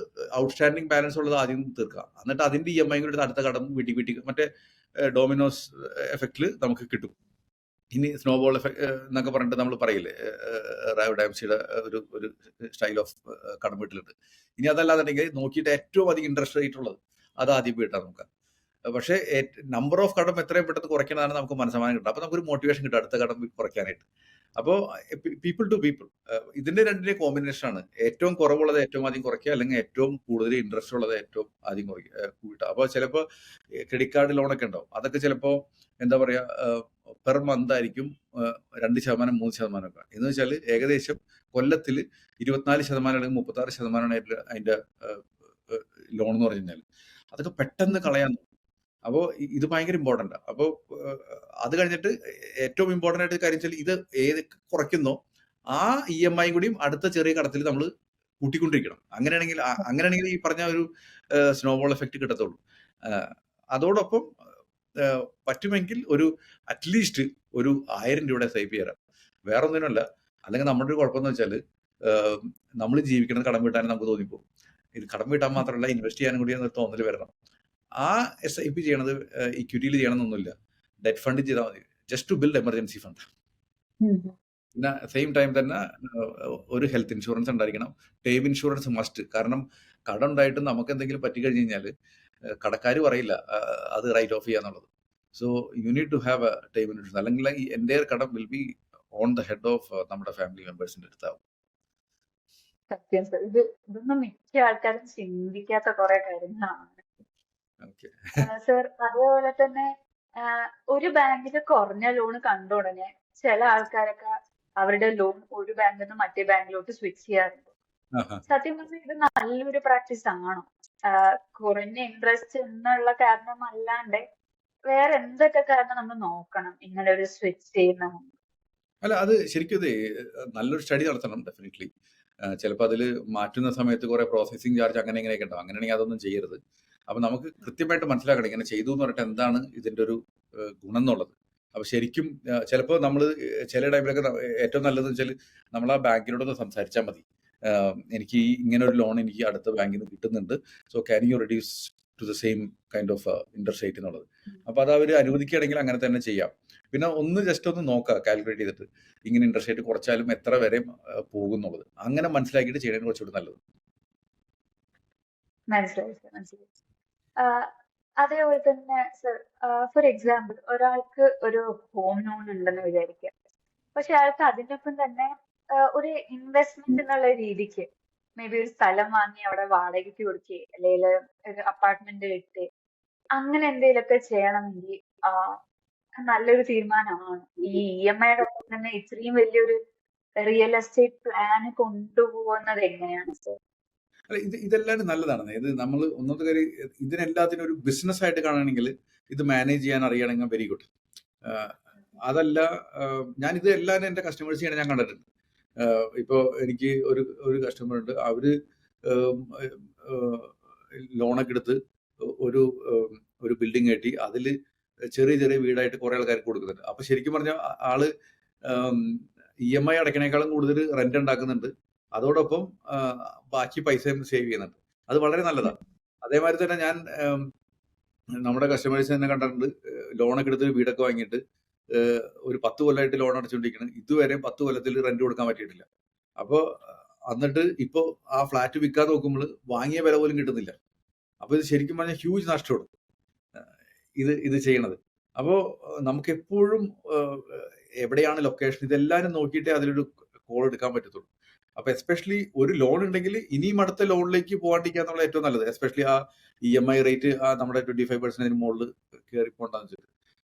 ഔട്ട്സ്റ്റാൻഡിങ് ബാലൻസ് ഉള്ളത് ആദ്യം തീർക്കുക, എന്നിട്ട് അതിന്റെ EMI കൂടി അടുത്ത കടം വീട്ടി മറ്റേ ഡോമിനോസ് എഫക്റ്റിൽ നമുക്ക് കിട്ടും. ഇനി സ്നോബോൾ എഫക്ട് എന്നൊക്കെ പറഞ്ഞിട്ട് നമ്മൾ പറയില്ലേ, റാവ് ഡാംസിയുടെ ഒരു സ്റ്റൈൽ ഓഫ് കടം വീട്ടിലുണ്ട്. ഇനി അതല്ലാന്നുണ്ടെങ്കിൽ നോക്കിയിട്ട് ഏറ്റവും അധികം ഇൻട്രസ്റ്റ് റേറ്റ് ഉള്ളത് അത് ആദ്യം വീട്ടാൻ നോക്കാം. പക്ഷേ നമ്പർ ഓഫ് കടം എത്രയും പെട്ടെന്ന് കുറയ്ക്കണതാണ് നമുക്ക് മനസ്സമാനം കിട്ടുക. അപ്പോൾ നമുക്കൊരു മോട്ടിവേഷൻ കിട്ടും അടുത്ത കടം കുറയ്ക്കാനായിട്ട്. അപ്പോൾ പീപ്പിൾ ടു പീപ്പിൾ ഇതിന്റെ രണ്ടിന്റെ കോമ്പിനേഷൻ ആണ്. ഏറ്റവും കുറവുള്ളത് ഏറ്റവും ആദ്യം കുറയ്ക്കുക, അല്ലെങ്കിൽ ഏറ്റവും കൂടുതൽ ഇൻട്രസ്റ്റ് ഉള്ളത് ഏറ്റവും ആദ്യം കൂട്ടുക. അപ്പോൾ ചിലപ്പോൾ ക്രെഡിറ്റ് കാർഡ് ലോണൊക്കെ ഉണ്ടാവും. അതൊക്കെ ചിലപ്പോൾ എന്താ പറയാ പെർ മന്ത് ആയിരിക്കും 2%, 3% ഒക്കെ. എന്ന് വെച്ചാൽ ഏകദേശം കൊല്ലത്തിൽ 24% അല്ലെങ്കിൽ 36% അതിന്റെ ലോൺ എന്ന് പറഞ്ഞു കഴിഞ്ഞാൽ അതൊക്കെ പെട്ടെന്ന് കളയാൻ. അപ്പോൾ ഇത് ഭയങ്കര ഇമ്പോർട്ടൻ്റ്. അപ്പോൾ അത് കഴിഞ്ഞിട്ട് ഏറ്റവും ഇമ്പോർട്ടൻ്റ് ആയിട്ട് കാര്യം വെച്ചാൽ ഇത് ഏത് കുറയ്ക്കുന്നോ ആ EMI കൂടിയും അടുത്ത ചെറിയ കടത്തിൽ നമ്മൾ കൂട്ടിക്കൊണ്ടിരിക്കണം. അങ്ങനെയാണെങ്കിൽ ഈ പറഞ്ഞ ഒരു സ്നോബോൾ എഫക്റ്റ് കിട്ടത്തുള്ളൂ. അതോടൊപ്പം പറ്റുമെങ്കിൽ ഒരു അറ്റ്ലീസ്റ്റ് ഒരു 1000 രൂപയുടെ SIP ചെയ്യാം. വേറെ ഒന്നിനുമല്ല. അല്ലെങ്കിൽ നമ്മുടെ ഒരു കുഴപ്പമെന്ന് വെച്ചാൽ നമ്മൾ ജീവിക്കുന്നത് കടം വീട്ടാനും നമുക്ക് തോന്നിപ്പോകും. ഇത് കടം വീട്ടാൻ മാത്രമല്ല ഇൻവെസ്റ്റ് ചെയ്യാനും കൂടി എന്നൊരു തോന്നൽ വരണം. ആ SIP ചെയ്യണത് ഇക്വിറ്റിയിൽ ചെയ്യണമെന്നൊന്നുമില്ല, ഡെറ്റ് ഫണ്ട് ചെയ്താൽ മതി. Just to build emergency fund. പിന്നെ സെയിം ടൈം തന്നെ ഒരു ഹെൽത്ത് ഇൻഷുറൻസ് ഉണ്ടായിരിക്കണം. Term insurance must. കാരണം കടം ഉണ്ടായിട്ട് നമുക്ക് എന്തെങ്കിലും പറ്റിക്കഴിഞ്ഞ് കഴിഞ്ഞാൽ കടക്കാർ പറയില്ല അത് റൈറ്റ് ഓഫ് ചെയ്യാന്നുള്ളത്. So you need to have a term insurance, അല്ലെങ്കിൽ ഈ എൻ്റയർ കടം will be on the head of നമ്മുടെ ഫാമിലി മെമ്പേഴ്സിന്റെ അടുത്താവും. സത്യം സർ, ഇതൊന്നും മിക്ക ആൾക്കാരും ചിന്തിക്കാത്ത കുറെ കാര്യങ്ങളാണ്. സർ, അതേപോലെ തന്നെ ഒരു ബാങ്കില് കുറഞ്ഞ ലോൺ കണ്ട ഉടനെ ചില ആൾക്കാരൊക്കെ അവരുടെ ലോൺ ഒരു ബാങ്കിൽ നിന്ന് മറ്റേ ബാങ്കിലോട്ട് സ്വിച്ച് ചെയ്യാറുണ്ട്. സത്യം പറഞ്ഞാൽ ഇത് നല്ലൊരു പ്രാക്ടീസ് ആണോ? കുറഞ്ഞ ഇൻട്രസ്റ്റ് എന്നുള്ള കാരണം അല്ലാണ്ട് വേറെ എന്തൊക്കെ കാരണം നമ്മൾ നോക്കണം ഇങ്ങനെ ഒരു സ്വിച്ച് ചെയ്യുന്ന മുമ്പ്? അല്ല, അത് ശരിക്കും ഇത് നല്ലൊരു സ്റ്റഡി നടത്തണം ഡെഫിനറ്റ്ലി. ചിലപ്പോൾ അതിൽ മാറ്റുന്ന സമയത്ത് കുറെ പ്രോസസ്സിംഗ് ചാർജ് അങ്ങനെ ഇങ്ങനെയൊക്കെ ഉണ്ടാവും. അങ്ങനെയാണെങ്കിൽ അതൊന്നും ചെയ്യരുത്. അപ്പൊ നമുക്ക് കൃത്യമായിട്ട് മനസ്സിലാക്കണം ഇങ്ങനെ ചെയ്തു എന്ന് പറഞ്ഞിട്ട് എന്താണ് ഇതിന്റെ ഒരു ഗുണം എന്നുള്ളത്. അപ്പൊ ശരിക്കും ചിലപ്പോൾ നമ്മൾ ചില ടൈമിലൊക്കെ ഏറ്റവും നല്ലതെന്ന് വെച്ചാൽ നമ്മൾ ആ ബാങ്കിനോടൊന്ന് സംസാരിച്ചാൽ മതി. എനിക്ക് ഇങ്ങനെ ഒരു ലോൺ എനിക്ക് അടുത്ത ബാങ്കിൽ നിന്ന് കിട്ടുന്നുണ്ട്, so can you reduce to the same kind of interest rate എന്നുള്ളത്. അപ്പൊ അത് അവർ അനുവദിക്കുകയാണെങ്കിൽ അങ്ങനെ തന്നെ ചെയ്യാം. പിന്നെ ഒന്ന് ജസ്റ്റ് ഒന്ന് നോക്കുക കാൽക്കുലേറ്റ് ചെയ്തിട്ട് ഇങ്ങനെ ഇൻട്രസ്റ്റ് റേറ്റ് കുറച്ചാലും എത്ര വരെ പോകുന്നുള്ളത് അങ്ങനെ മനസ്സിലാക്കിയിട്ട് ചെയ്യണത് കുറച്ചുകൂടി നല്ലത്. മനസ്സിലായി സർ, മനസ്സിലായി. അതേപോലെ തന്നെ സർ, ഫോർ എക്സാമ്പിൾ ഒരാൾക്ക് ഒരു ഹോം ലോൺ ഉണ്ടെന്ന് വിചാരിക്കുക. പക്ഷെ അയാൾക്ക് അതിനൊപ്പം തന്നെ ഒരു ഇൻവെസ്റ്റ്മെന്റ് എന്നുള്ള രീതിക്ക് മേ ബി ഒരു സ്ഥലം വാങ്ങി അവിടെ വാടകയ്ക്ക് കൊടുക്കുക, അല്ലെങ്കിൽ ഒരു അപ്പാർട്ട്മെന്റ് കിട്ടി, അങ്ങനെ എന്തെങ്കിലുമൊക്കെ ചെയ്യണമെങ്കിൽ നല്ലൊരു തീരുമാനമാണ്. ഈ EMI-യുടെ ഒപ്പം തന്നെ ഇത്രയും വലിയൊരു റിയൽ എസ്റ്റേറ്റ് പ്ലാൻ കൊണ്ടുപോകുന്നത് എങ്ങനെയാണ് സർ? അല്ല, ഇതെല്ലാം നല്ലതാണ്. ഇത് നമ്മൾ ഒന്നാമത്തെ കാര്യം ഇതിനെല്ലാത്തിനും ഒരു ബിസിനസ് ആയിട്ട് കാണുകയാണെങ്കിൽ ഇത് മാനേജ് ചെയ്യാൻ അറിയണമെങ്കിൽ വെരി ഗുഡ്. അതല്ല, ഞാൻ ഇത് എല്ലാവരും എൻ്റെ കസ്റ്റമേഴ്സ് ചെയ്യണം ഞാൻ കണ്ടിട്ടുണ്ട്. ഇപ്പോൾ എനിക്ക് ഒരു കസ്റ്റമർ ഉണ്ട്, അവര് ലോണൊക്കെ എടുത്ത് ഒരു ഒരു ബിൽഡിംഗ് കെട്ടി അതിൽ ചെറിയ ചെറിയ വീടായിട്ട് കുറെ ആൾക്കാർക്ക് കൊടുക്കുന്നുണ്ട്. അപ്പൊ ശരിക്കും പറഞ്ഞാൽ ആള് EMI അടയ്ക്കണേക്കാളും കൂടുതൽ റെന്റ് ഉണ്ടാക്കുന്നുണ്ട്, അതോടൊപ്പം ബാക്കി പൈസയും സേവ് ചെയ്യുന്നുണ്ട്. അത് വളരെ നല്ലതാണ്. അതേമാതിരി തന്നെ ഞാൻ നമ്മുടെ കസ്റ്റമേഴ്സ് തന്നെ കണ്ടിട്ടുണ്ട്, ലോണൊക്കെ എടുത്ത് വീടൊക്കെ വാങ്ങിയിട്ട് ഒരു 10 കൊല്ലമായിട്ട് ലോൺ അടച്ചുകൊണ്ടിരിക്കണം, ഇതുവരെ 10 കൊല്ലത്തിൽ റെന്റ് കൊടുക്കാൻ പറ്റിയിട്ടില്ല. അപ്പോൾ എന്നിട്ട് ഇപ്പോൾ ആ ഫ്ലാറ്റ് വിൽക്കാൻ നോക്കുമ്പോൾ വാങ്ങിയ വില പോലും കിട്ടുന്നില്ല. അപ്പൊ ഇത് ശരിക്കും പറഞ്ഞാൽ ഹ്യൂജ് നഷ്ടമാണ് ഇത് ചെയ്യണത്. അപ്പോൾ നമുക്ക് എപ്പോഴും എവിടെയാണ് ലൊക്കേഷൻ ഇതെല്ലാവരും നോക്കിയിട്ടേ അതിലൊരു കോൾ എടുക്കാൻ പറ്റത്തുള്ളൂ. അപ്പൊ എസ്പെഷ്യലി ഒരു ലോൺ ഉണ്ടെങ്കിൽ ഇനിയും അടുത്ത ലോണിലേക്ക് പോകാണ്ടിരിക്കുക എന്നുള്ള ഏറ്റവും നല്ലത്. എസ്പെഷ്യലി ആ EMI റേറ്റ് നമ്മുടെ 25% മുകളിൽ കയറി പോകണ്ടെന്ന് വെച്ചിട്ട്.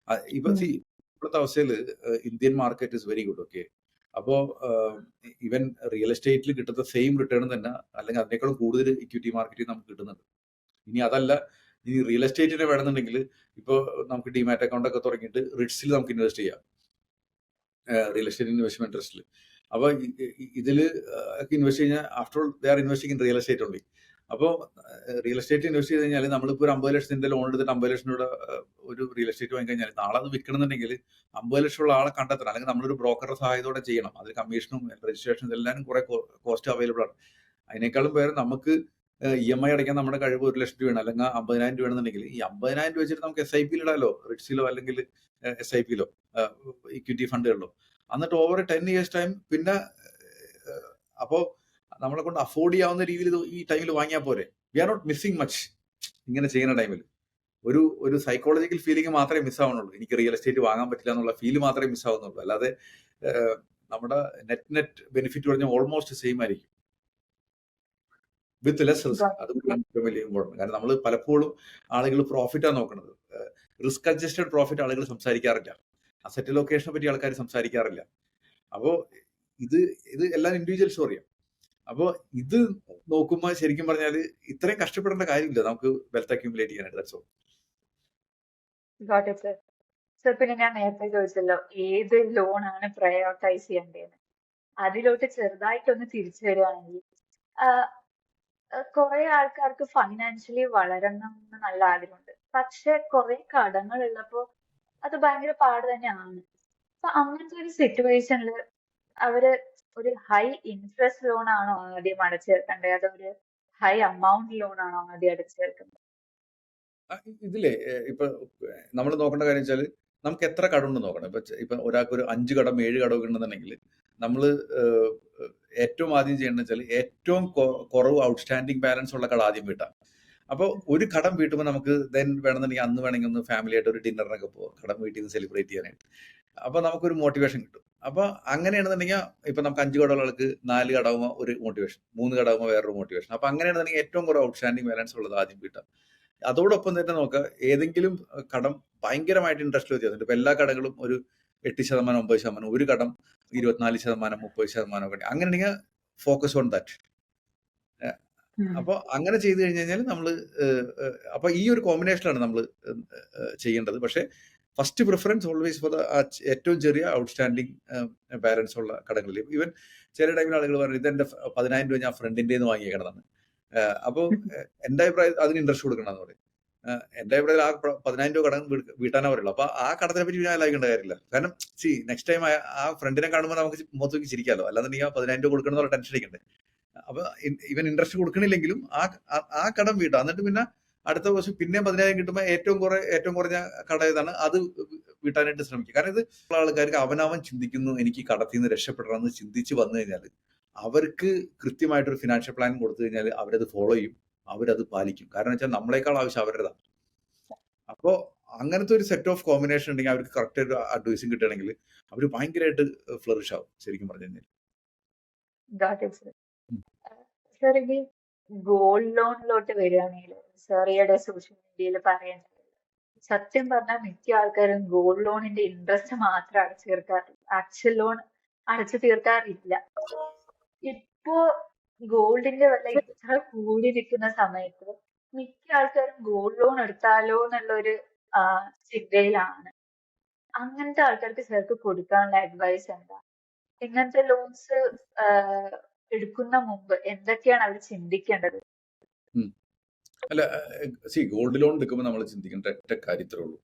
ഇപ്പൊ ഇപ്പോഴത്തെ അവസ്ഥയിൽ Indian market is very good. Okay, അപ്പോൾ ഈവൻ റിയൽ എസ്റ്റേറ്റിൽ കിട്ടുന്ന സെയിം റിട്ടേൺ തന്നെ അല്ലെങ്കിൽ അതിനേക്കാളും കൂടുതൽ ഇക്വിറ്റി മാർക്കറ്റിൽ നമുക്ക് കിട്ടുന്നുണ്ട്. ഇനി അതല്ല, ഇനി റിയൽ എസ്റ്റേറ്റിനെ വേണമെന്നുണ്ടെങ്കിൽ ഇപ്പോൾ നമുക്ക് ഡിമാറ്റ് അക്കൗണ്ട് ഒക്കെ തുടങ്ങിയിട്ട് റിട്സിൽ നമുക്ക് ഇൻവെസ്റ്റ് ചെയ്യാം, റിയൽ എസ്റ്റേറ്റ് ഇൻവെസ്റ്റ്മെന്റ് ട്രസ്റ്റിൽ. അപ്പോൾ ഇതിൽ ഒക്കെ ഇൻവെസ്റ്റ് കഴിഞ്ഞാൽ after all they are investing in real estate only. അപ്പോൾ റിയൽ എസ്റ്റേറ്റ് ഇൻവെസ്റ്റ് ചെയ്ത് കഴിഞ്ഞാൽ നമ്മളിപ്പോൾ ഒരു 50 ലക്ഷത്തിന്റെ ലോൺ എടുത്തിട്ട് 50 ലക്ഷം രൂപ ഒരു റിയൽ എസ്റ്റേറ്റ് വാങ്ങി കഴിഞ്ഞാൽ നാളെ അത് വിൽക്കണമെന്നുണ്ടെങ്കിൽ 50 ലക്ഷമുള്ള ആളെ കണ്ടെത്തണം, അല്ലെങ്കിൽ നമ്മളൊരു ബ്രോക്കറുടെ സഹായത്തോടെ ചെയ്യണം. അതിൽ കമ്മീഷനും രജിസ്ട്രേഷനും എല്ലാം കുറെ കോസ്റ്റ് അവൈലബിൾ ആണ്. അതിനേക്കാളും പേര് നമുക്ക് EMI അടയ്ക്കാൻ നമ്മുടെ കഴിവ് 1 ലക്ഷം രൂപയാണ്, അല്ലെങ്കിൽ 50,000 രൂപയാണെന്നുണ്ടെങ്കിൽ ഈ 50,000 രൂപ വെച്ചിട്ട് നമുക്ക് SIP-യിൽ ഇടാലോ, റിട്സിലോ അല്ലെങ്കിൽ SIP-ലോ ഇക്വിറ്റി ഫണ്ടുകളിലോ. എന്നിട്ട് ഓവർ 10 years ടൈം പിന്നെ അപ്പോൾ നമ്മളെ കൊണ്ട് അഫോർഡ് ചെയ്യാവുന്ന രീതിയിൽ ഈ ടൈമിൽ വാങ്ങിയാൽ പോരെ. We are not missing much. ഇങ്ങനെ ചെയ്യുന്ന ടൈമിൽ ഒരു സൈക്കോളജിക്കൽ ഫീലിംഗ് മാത്രമേ മിസ് ആവുന്നുള്ളൂ. എനിക്ക് റിയൽ എസ്റ്റേറ്റ് വാങ്ങാൻ പറ്റില്ല എന്നുള്ള ഫീൽ മാത്രമേ മിസ് ആവുന്നുള്ളൂ. അല്ലാതെ നമ്മുടെ നെറ്റ് ബെനിഫിറ്റ് പറഞ്ഞാൽ ഓൾമോസ്റ്റ് സെയിം ആയിരിക്കും വിത്ത് ലെസ് റിസ്ക്. അതുകൊണ്ടാണ് ഏറ്റവും വലിയ ഇമ്പോർട്ടൻറ്റ്. കാരണം നമ്മൾ പലപ്പോഴും ആളുകൾ പ്രോഫിറ്റാണ് നോക്കുന്നത്. റിസ്ക് അഡ്ജസ്റ്റഡ് പ്രോഫിറ്റ് ആളുകൾ സംസാരിക്കാറില്ല, അസറ്റ് ലൊക്കേഷനെ പറ്റി ആൾക്കാർ സംസാരിക്കാറില്ല. അപ്പോൾ ഇത് എല്ലാം ഇൻഡിവിജ്വൽ സ്റ്റോറിയാണ്. അപ്പോൾ ഇത് നോക്കുമ്പോൾ ശരിക്കും പറഞ്ഞാൽ ഇത്രയും കഷ്ടപ്പെടേണ്ട കാര്യമില്ല നമുക്ക് വെൽത്ത് അക്യൂമുലേറ്റ് ചെയ്യാനായിട്ട്. That's all. Got it, sir. Sir, പിന്നെ ഞാൻ നേരത്തെ ചോദിച്ചല്ലോ ഏത് ലോണാണ് പ്രയോറിറ്റൈസ് ചെയ്യേണ്ടതെന്ന്. അതിലോട്ട് ചെറുതായിട്ടൊന്ന് തിരിച്ചു വരികയാണെങ്കിൽ കുറെ ആൾക്കാർക്ക് ഫൈനാൻഷ്യലി വളരണം എന്ന് നല്ല ആഗ്രഹമുണ്ട്, പക്ഷെ കുറെ കടങ്ങൾ ഉള്ളപ്പോ അത് ഭയങ്കര പാട് തന്നെയാണ്. അപ്പൊ അങ്ങനത്തെ ഒരു സിറ്റുവേഷനിൽ അവര് ഒരു ഹൈ ഇൻട്രസ്റ്റ് ലോൺ ആണോ ആദ്യം അടച്ചേർക്കേണ്ടത്, അതോ ഒരു ഹൈ അമൗണ്ട് ലോൺ ആണോ ആദ്യം അടച്ചേർക്കേണ്ടത്? ഇതിലെ ഇപ്പൊ നമ്മൾ നോക്കേണ്ട കാര്യം വെച്ചാൽ നമുക്ക് എത്ര കടമുണ്ട് നോക്കണം. ഇപ്പൊ ഒരാൾക്ക് ഒരു 5 കടം 7 കടമൊക്കെ ഉണ്ടെന്നുണ്ടെങ്കിൽ നമ്മൾ ഏറ്റവും ആദ്യം ചെയ്യേണ്ടത് വെച്ചാൽ ഏറ്റവും കുറവ് ഔട്ട്സ്റ്റാൻഡിങ് ബാലൻസ് ഉള്ള കട ആദ്യം വീട്ടാം. അപ്പോൾ ഒരു കടം വീട്ടുമ്പോൾ നമുക്ക് ദെൻ വേണമെന്നുണ്ടെങ്കിൽ അന്ന് വേണമെങ്കിൽ ഒന്ന് ഫാമിലി ആയിട്ട് ഒരു ഡിന്നറിനൊക്കെ പോകും, കടം വീട്ടിൽ നിന്ന് സെലിബ്രേറ്റ് ചെയ്യാനായിട്ട്. അപ്പോൾ നമുക്കൊരു മോട്ടിവേഷൻ കിട്ടും. അപ്പോൾ അങ്ങനെയാണെന്നുണ്ടെങ്കിൽ ഇപ്പൊ നമുക്ക് 5 കടമുള്ള ആൾക്ക് 4 കടവുമ്പോൾ ഒരു മോട്ടിവേഷൻ, 3 കടവുമ്പോൾ വേറൊരു മോട്ടിവേഷൻ. അപ്പൊ അങ്ങനെയാണെന്നുണ്ടെങ്കിൽ ഏറ്റവും കുറവ് ഔട്ട്സ്റ്റാൻഡിങ് ബാലൻസ് ഉള്ളത് ആദ്യം വീട്ടാം. അതോടൊപ്പം തന്നെ നോക്കുക, ഏതെങ്കിലും കടം ഭയങ്കരമായിട്ട് ഇൻട്രസ്റ്റ് വ്യത്യാസമുണ്ട്. ഇപ്പൊ എല്ലാ കടകളും ഒരു 8%, 9%, ഒരു കടം 24%, 30% ഒക്കെ. അങ്ങനെയാണെങ്കിൽ ഫോക്കസ് ഓൺ ദാറ്റ്. അപ്പോൾ അങ്ങനെ ചെയ്തു കഴിഞ്ഞാൽ നമ്മൾ അപ്പോൾ ഈ ഒരു കോമ്പിനേഷനാണ് നമ്മൾ ചെയ്യേണ്ടത്. പക്ഷേ ഫസ്റ്റ് പ്രിഫറൻസ് ഓൾവേസ് ഫോർ ഏറ്റവും ചെറിയ ഔട്ട്സ്റ്റാൻഡിങ് ബാലൻസ് ഉള്ള കടകളിൽ. ഈവൻ ചില ടൈമിൽ ആളുകൾ പറഞ്ഞു ഇതെന്റെ 10,000 രൂപ ഞാൻ ഫ്രണ്ടിൻ്റെ നിന്ന് വാങ്ങിയേക്കണതാണ്. അപ്പോൾ എൻ്റെ അഭിപ്രായം അതിന് ഇൻട്രസ്റ്റ് കൊടുക്കണമെന്ന് പറയും. എൻ്റെ അഭിപ്രായത്തിൽ ആ 10,000 രൂപ കടം വീട്ടാനേ പറയുള്ളൂ. അപ്പോൾ ആ കടത്തിനെ പറ്റി ഞാൻ ആലോചിക്കേണ്ട കാര്യമില്ല. കാരണം നെക്സ്റ്റ് ടൈം ആ ഫ്രണ്ടിനെ കാണുമ്പോൾ നമുക്ക് മുഖത്ത് നോക്കി ചിരിക്കാമല്ലോ. അല്ലാന്നുണ്ടെങ്കിൽ ആ 10,000 രൂപ കൊടുക്കണം എന്നുള്ള ടെൻഷൻ അടിക്കണ്ടേ. അപ്പൊ ഇവൻ ഇൻട്രസ്റ്റ് കൊടുക്കണില്ലെങ്കിലും ആ കടം വീട്ടാം. എന്നിട്ട് പിന്നെ അടുത്ത ദിവസം പിന്നെ 10,000 കിട്ടുമ്പോൾ ഏറ്റവും കുറഞ്ഞ കട ഏതാണ് അത് വീട്ടാനായിട്ട് ശ്രമിക്കും. കാരണം ഇത് ആൾക്കാർക്ക് അവനവൻ ചിന്തിക്കുന്നു എനിക്ക് കടത്തിൽ നിന്ന് രക്ഷപ്പെടണമെന്ന് ചിന്തിച്ച് വന്നു കഴിഞ്ഞാൽ അവർക്ക് കൃത്യമായിട്ടൊരു ഫിനാൻഷ്യൽ പ്ലാൻ കൊടുത്തു കഴിഞ്ഞാൽ അവരത് ഫോളോ ചെയ്യും, അവരത് പാലിക്കും. കാരണം വെച്ചാൽ നമ്മളെക്കാൾ ആവശ്യം അവരുടേതാണ്. അപ്പോൾ അങ്ങനത്തെ ഒരു സെറ്റ് ഓഫ് കോമ്പിനേഷൻ ഉണ്ടെങ്കിൽ അവർക്ക് കറക്റ്റ് ഒരു അഡ്വൈസും കിട്ടുകയാണെങ്കിൽ അവർ ഭയങ്കരമായിട്ട് ഫ്ലറിഷ് ആവും ശരിക്കും പറഞ്ഞു കഴിഞ്ഞാൽ. സാർ ഇനി ഗോൾഡ് ലോണിലോട്ട് വരികയാണെങ്കിൽ സാറിയുടെ സോഷ്യൽ മീഡിയയിൽ പറയുന്നത് സത്യം പറഞ്ഞാൽ മിക്ക ആൾക്കാരും ഗോൾഡ് ലോണിന്റെ ഇൻട്രസ്റ്റ് മാത്രം അടച്ചു തീർക്കാറില്ല, ആക്ച്വൽ ലോൺ അടച്ചു തീർക്കാറില്ല. ഇപ്പോ ഗോൾഡിന്റെ വില ഇത്ര കൂടി നിൽക്കുന്ന സമയത്ത് മിക്ക ആൾക്കാരും ഗോൾഡ് ലോൺ എടുത്താലോ എന്നുള്ളൊരു ചിന്തയിലാണ്. അങ്ങനത്തെ ആൾക്കാർക്ക് സാർക്ക് കൊടുക്കാനുള്ള അഡ്വൈസ് എന്താ? ഇങ്ങനത്തെ ലോൺസ് എടുക്കുന്ന മുമ്പ് എന്തൊക്കെയാണ് അവർ ചിന്തിക്കേണ്ടത്? അല്ല, ഗോൾഡ് ലോൺ എടുക്കുമ്പോൾ നമ്മൾ ചിന്തിക്കേണ്ട ഒറ്റ കാര്യത്തിലേ ഉള്ളൂ.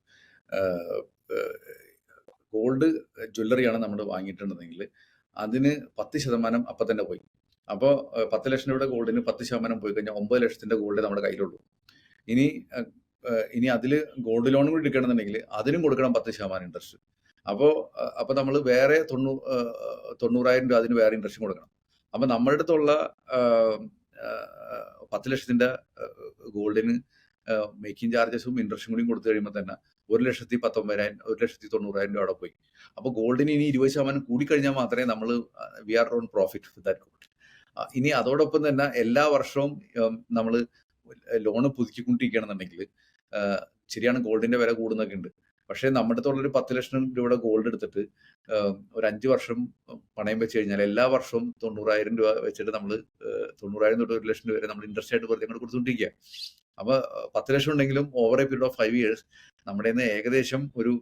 ഗോൾഡ് ജ്വല്ലറിയാണ് നമ്മൾ വാങ്ങിയിട്ടുണ്ടെങ്കിൽ അതിന് 10% അപ്പം തന്നെ പോയി. അപ്പോൾ 10 ലക്ഷം രൂപയുടെ ഗോൾഡിന് 10% പോയി കഴിഞ്ഞാൽ 9 ലക്ഷത്തിന്റെ ഗോൾഡ് നമ്മുടെ കയ്യിലുള്ളൂ. ഇനി അതിൽ ഗോൾഡ് ലോൺ കൂടി എടുക്കണമെന്നുണ്ടെങ്കിൽ അതിനും കൊടുക്കണം 10% ഇൻട്രസ്റ്റ്. അപ്പോൾ നമ്മൾ വേറെ 90,000 രൂപ അതിന് വേറെ ഇൻട്രസ്റ്റ് കൊടുക്കണം. അപ്പൊ നമ്മുടെ അടുത്തുള്ള 10 ലക്ഷത്തിന്റെ ഗോൾഡിന് മേക്കിംഗ് ചാർജസും ഇൻട്രസ്റ്റും കൂടി കൊടുത്തു കഴിയുമ്പോൾ തന്നെ 1,19,000 1,90,000 രൂപ അവിടെ പോയി. അപ്പോൾ ഗോൾഡിന് ഇനി 20% കൂടിക്കഴിഞ്ഞാൽ മാത്രമേ നമ്മൾ we are on profit with that gold. ഇനി അതോടൊപ്പം തന്നെ എല്ലാ വർഷവും നമ്മൾ ലോണ് പുതുക്കിക്കൊണ്ടിരിക്കുകയാണെന്നുണ്ടെങ്കിൽ ശരിയാണ് ഗോൾഡിന്റെ വില കൂടുന്നൊക്കെ ഉണ്ട്. പക്ഷേ നമ്മുടെ അടുത്തുള്ളൊരു 10 ലക്ഷം രൂപയുടെ ഗോൾഡ് എടുത്തിട്ട് ഒരു 5 വർഷം പണയം വെച്ച് കഴിഞ്ഞാൽ എല്ലാ വർഷവും 90,000 രൂപ വെച്ചിട്ട് നമ്മൾ 90,000 തൊട്ട് 1 ലക്ഷം രൂപ വരെ നമ്മൾ ഇൻട്രസ്റ്റ് ആയിട്ട് വെറുതെ അങ്ങോട്ട് കൊടുത്തുകൊണ്ടിരിക്കുക. അപ്പോൾ 10 ലക്ഷം ഉണ്ടെങ്കിലും over A period of 5 years നമ്മുടെ നിന്ന് ഏകദേശം ഒരു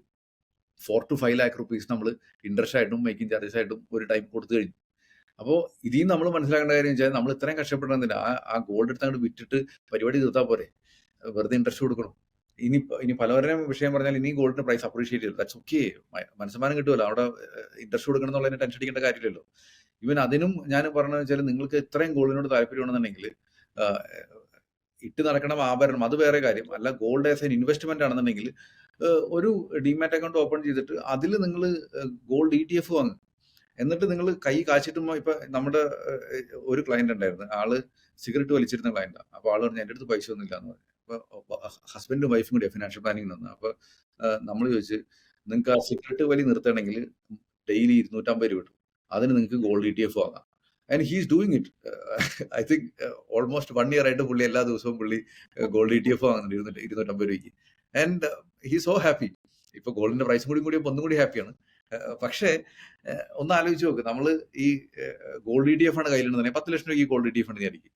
4 to 5 lakh റുപ്പീസ് നമ്മൾ ഇൻട്രസ്റ്റ് ആയിട്ടും മേക്കിംഗ് ചാർജസ് ആയിട്ടും ഒരു ടൈം കൊടുത്തു കഴിഞ്ഞു. അപ്പോൾ ഇതിൽ നമ്മൾ മനസ്സിലാക്കേണ്ട കാര്യം വെച്ചാൽ നമ്മൾ ഇത്രയും കഷ്ടപ്പെടണമെന്നില്ല. ആ ഗോൾഡ് എടുത്ത് അങ്ങോട്ട് വിറ്റിട്ട് പരിപാടി തീർത്താൽ പോരെ, വെറുതെ ഇൻട്രസ്റ്റ് കൊടുക്കണം. ഇനി പലവരുടെയും വിഷയം പറഞ്ഞാൽ ഇനി ഗോൾഡിന്റെ പ്രൈസ് അപ്രീഷിയേറ്റ് ചെയ്തു, ദാറ്റ്സ് ഓക്കെ, മനസ്സമാനം കിട്ടുമല്ലോ. അവിടെ ഇൻട്രസ്റ്റ് കൊടുക്കണം എന്നുള്ളതിന് ടെൻഷൻ അടിക്കേണ്ട കാര്യമില്ലല്ലോ. ഈവൻ അതിനും ഞാൻ പറഞ്ഞതെന്ന് വെച്ചാൽ നിങ്ങൾക്ക് ഇത്രയും ഗോൾഡിനോട് താല്പര്യമാണെന്നുണ്ടെങ്കിൽ ഇട്ട് നടക്കണം ആഭരണം അത് വേറെ കാര്യം. അല്ല, ഗോൾഡ് ആസ് എൻ ഇൻവെസ്റ്റ്മെന്റ് ആണെന്നുണ്ടെങ്കിൽ ഒരു ഡിമാറ്റ് അക്കൗണ്ട് ഓപ്പൺ ചെയ്തിട്ട് അതിൽ നിങ്ങൾ ഗോൾഡ് ETF വാങ്ങും. എന്നിട്ട് നിങ്ങൾ കൈ കാച്ചിട്ടുമ്പോൾ ഇപ്പൊ നമ്മുടെ ഒരു ക്ലയന്റ് ഉണ്ടായിരുന്നു, ആള് സിഗരറ്റ് വലിച്ചിരുന്ന ക്ലയന്റാണ്. അപ്പോൾ ആള് പറഞ്ഞു എൻ്റെ അടുത്ത് പൈസ ഒന്നും ഇല്ല എന്ന് പറഞ്ഞു. അപ്പോൾ ഹസ്ബൻഡും വൈഫും കൂടി ഫിനാൻഷ്യൽ പ്ലാനിങ് നിന്ന്. അപ്പോൾ നമ്മൾ ചോദിച്ച് നിങ്ങൾക്ക് ആ സിഗരറ്റ് വലി നിർത്തണമെങ്കിൽ ഡെയിലി 250 രൂപ കിട്ടും, അതിന് നിങ്ങൾക്ക് ഗോൾഡ് ETF വാങ്ങാം. And he's doing it. I think almost 1 year ആയിട്ട് പുള്ളി എല്ലാ ദിവസവും പുള്ളി ഗോൾഡ് ETF വാങ്ങുന്നുണ്ട് 250 രൂപയ്ക്ക്. And he so happy. ഇപ്പൊ ഗോൾഡിന്റെ പ്രൈസും കൂടി കൂടിയപ്പോൾ ഒന്നും കൂടി ഹാപ്പിയാണ്. പക്ഷേ ഒന്ന് ആലോചിച്ച് നോക്ക്, നമ്മൾ ഈ ഗോൾഡ് ETF ആണ് കയ്യിലുണ്ടെങ്കിൽ 10 ലക്ഷം രൂപയ്ക്ക് ഗോൾഡ് ETF ഉണ്ട് വിചാരിക്കും.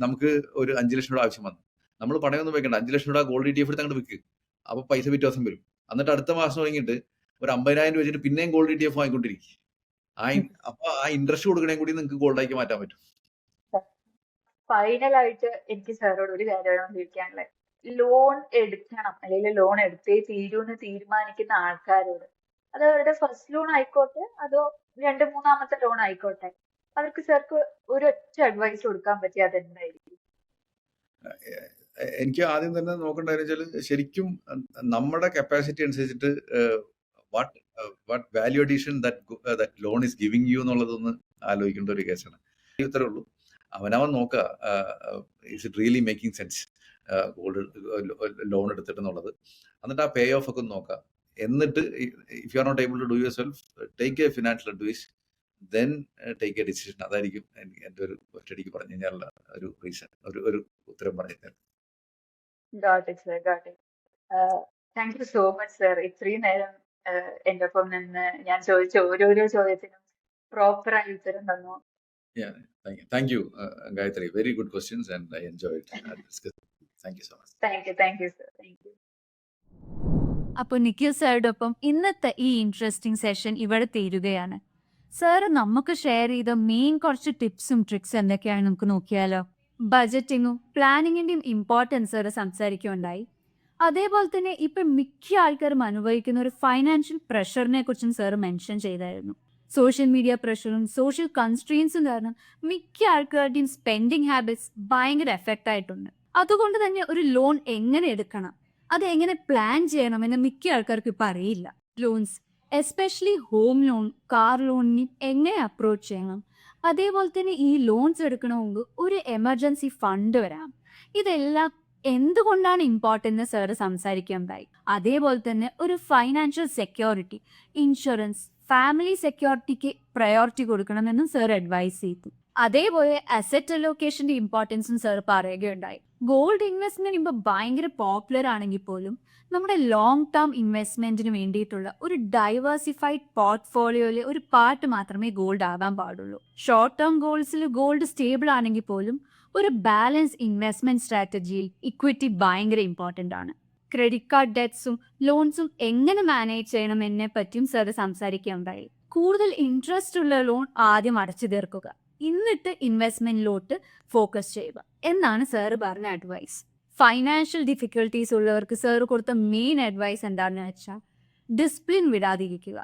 നമുക്ക് ഒരു 5 ലക്ഷം രൂപ ആവശ്യം വന്നു, നമ്മൾ പണയൊന്നും വെക്കണ്ട, 5 ലക്ഷം രൂപ ഗോൾഡ് ETF എടുത്ത് അങ്ങോട്ട് വിൽക്കുക. അപ്പൊ പൈസ വ്യത്യാസം വരും. എന്നിട്ട് അടുത്ത മാസം തുടങ്ങിയിട്ട് ഒരു 50,000 രൂപ വെച്ചിട്ട് പിന്നെയും ഗോൾഡ് ETF വാങ്ങിക്കൊണ്ടിരിക്കും. അപ്പൊ ആ ഇൻട്രസ്റ്റ് കൊടുക്കണേ കൂടി നിങ്ങൾക്ക് ഗോൾഡാക്കി മാറ്റാൻ പറ്റും. ഫൈനലായിട്ട് എനിക്ക് സാറോട് ഒരു കാര്യമാണ് ചോദിക്കാനുള്ളത്. ലോൺ എടുക്കണം അല്ലെങ്കിൽ ലോൺ എടുത്തേ തീരൂന്ന് തീരുമാനിക്കുന്ന ആൾക്കാരോട്, അത് അവരുടെ ഫസ്റ്റ് ലോൺ ആയിക്കോട്ടെ അതോ 2-3 ലോൺ ആയിക്കോട്ടെ, അവർക്ക് സാർക്ക് ഒരൊറ്റ അഡ്വൈസ് കൊടുക്കാൻ പറ്റിയ അതെന്തായിരിക്കും? എനിക്ക് ആദ്യം തന്നെ നോക്കേണ്ട കാര്യം വെച്ചാൽ ശരിക്കും നമ്മുടെ കപ്പാസിറ്റി അനുസരിച്ചിട്ട് what value addition that loan is giving you എന്നുള്ളതൊന്ന് ആലോചിക്കേണ്ട ഒരു കേസാണ്. ഇത്രേ ഉള്ളൂ. അവനവൻ നോക്കുക, is it really making sense gold loan എടുത്തിട്ടെന്നുള്ളത്. എന്നിട്ട് ആ പേ ഓഫ് ഒക്കെ ഒന്ന് നോക്കുക. എന്നിട്ട് if you are not able to do yourself, take a financial advice, then take a decision. അതായിരിക്കും എൻ്റെ ഒരു ഒറ്റടിക്ക് പറഞ്ഞു കഴിഞ്ഞാലുള്ള ഒരു റീസൺ, ഒരു ഉത്തരം പറഞ്ഞു കഴിഞ്ഞാൽ. Thank you so much sir. ഇത്രയും നേരം എൻ്റെ ഒപ്പം നിന്ന് ഞാൻ ചോദിച്ച ഓരോരോ ചോദ്യത്തിനും പ്രോപ്പറായി ഉത്തരം തന്നു. Yeah, thank you, Gayatri. Very good questions, and I enjoyed discussing. Thank you so much. Thank you, sir. Thank you. അപ്പോൾ നിഖിൽ സാറുടെ ഒപ്പം ഇന്നത്തെ ഈ ഇൻട്രസ്റ്റിംഗ് സെഷൻ ഇവിടെ തീരുകയാണ്. സാറ് നമുക്ക് ഷെയർ ചെയ്ത മെയിൻ കുറച്ച് ടിപ്സും ട്രിക്സും എന്തൊക്കെയാണ് നമുക്ക് നോക്കിയാലോ. ബജറ്റിങ്ങും പ്ലാനിങ്ങിന്റെയും ഇമ്പോർട്ടൻസ് സാറ് സംസാരിക്കുകയുണ്ടായി. അതേപോലെ തന്നെ ഇപ്പം മിക്ക ആൾക്കാരും അനുഭവിക്കുന്ന ഒരു ഫൈനാൻഷ്യൽ പ്രഷറിനെ കുറിച്ചും സാറ് മെൻഷൻ ചെയ്തായിരുന്നു. സോഷ്യൽ മീഡിയ പ്രഷറും സോഷ്യൽ കൺസ്ട്രെയിൻസും കാരണം മിക്ക ആൾക്കാരുടെയും സ്പെൻഡിങ് ഹാബിറ്റ്സ് ഭയങ്കര എഫക്റ്റ് ആയിട്ടുണ്ട്. അതുകൊണ്ട് തന്നെ ഒരു ലോൺ എങ്ങനെ എടുക്കണം, അത് എങ്ങനെ പ്ലാൻ ചെയ്യണമെന്ന് മിക്ക ആൾക്കാർക്ക് ഇപ്പം അറിയില്ല. Loans especially home loan, car ലോണിന് എങ്ങനെ അപ്രോച്ച് ചെയ്യണം, അതേപോലെ തന്നെ ഈ ലോൺസ് എടുക്കണമെങ്കിൽ ഒരു എമർജൻസി ഫണ്ട് വരാം. ഇതെല്ലാം എന്തുകൊണ്ടാണ് ഇമ്പോർട്ടൻ്റ് സാറ് സംസാരിക്കുകയുണ്ടായി. അതേപോലെ തന്നെ ഒരു ഫൈനാൻഷ്യൽ സെക്യൂരിറ്റി, ഇൻഷുറൻസ്, ഫാമിലി സെക്യൂരിറ്റിക്ക് പ്രയോറിറ്റി കൊടുക്കണമെന്നും സാർ അഡ്വൈസ് ചെയ്തു. അതേപോലെ അസറ്റ് അലോക്കേഷന്റെ ഇമ്പോർട്ടൻസും സാർ പറയുകയുണ്ടായി. ഗോൾഡ് ഇൻവെസ്റ്റ്മെന്റ് ഇപ്പോൾ ഭയങ്കര പോപ്പുലർ ആണെങ്കിൽ പോലും നമ്മുടെ ലോങ് ടേം ഇൻവെസ്റ്റ്മെന്റിന് വേണ്ടിയിട്ടുള്ള ഒരു ഡൈവേഴ്സിഫൈഡ് പോർട്ട്ഫോളിയോയിലെ ഒരു പാർട്ട് മാത്രമേ ഗോൾഡ് ആവാൻ പാടുള്ളൂ. ഷോർട്ട് ടേം ഗോൾസിൽ ഗോൾഡ് സ്റ്റേബിൾ ആണെങ്കിൽ പോലും ഒരു ബാലൻസ് ഇൻവെസ്റ്റ്മെന്റ് സ്ട്രാറ്റജിയിൽ ഇക്വിറ്റി ഭയങ്കര ഇമ്പോർട്ടൻ്റ് ആണ്. ക്രെഡിറ്റ് കാർഡ് ഡെറ്റ്സും ലോൺസും എങ്ങനെ മാനേജ് ചെയ്യണം എന്നെ പറ്റിയും സാർ സംസാരിക്കുകയുണ്ടായി. കൂടുതൽ ഇൻട്രസ്റ്റ് ഉള്ള ലോൺ ആദ്യം അടച്ചു തീർക്കുക, എന്നിട്ട് ഇൻവെസ്റ്റ്മെന്റിലോട്ട് ഫോക്കസ് ചെയ്യുക എന്നാണ് സാറ് പറഞ്ഞ അഡ്വൈസ്. ഫൈനാൻഷ്യൽ ഡിഫിക്കൽട്ടീസ് ഉള്ളവർക്ക് സാറ് കൊടുത്ത മെയിൻ അഡ്വൈസ് എന്താണെന്ന് വെച്ചാൽ ഡിസിപ്ലിൻ വിടാതിരിക്കുക.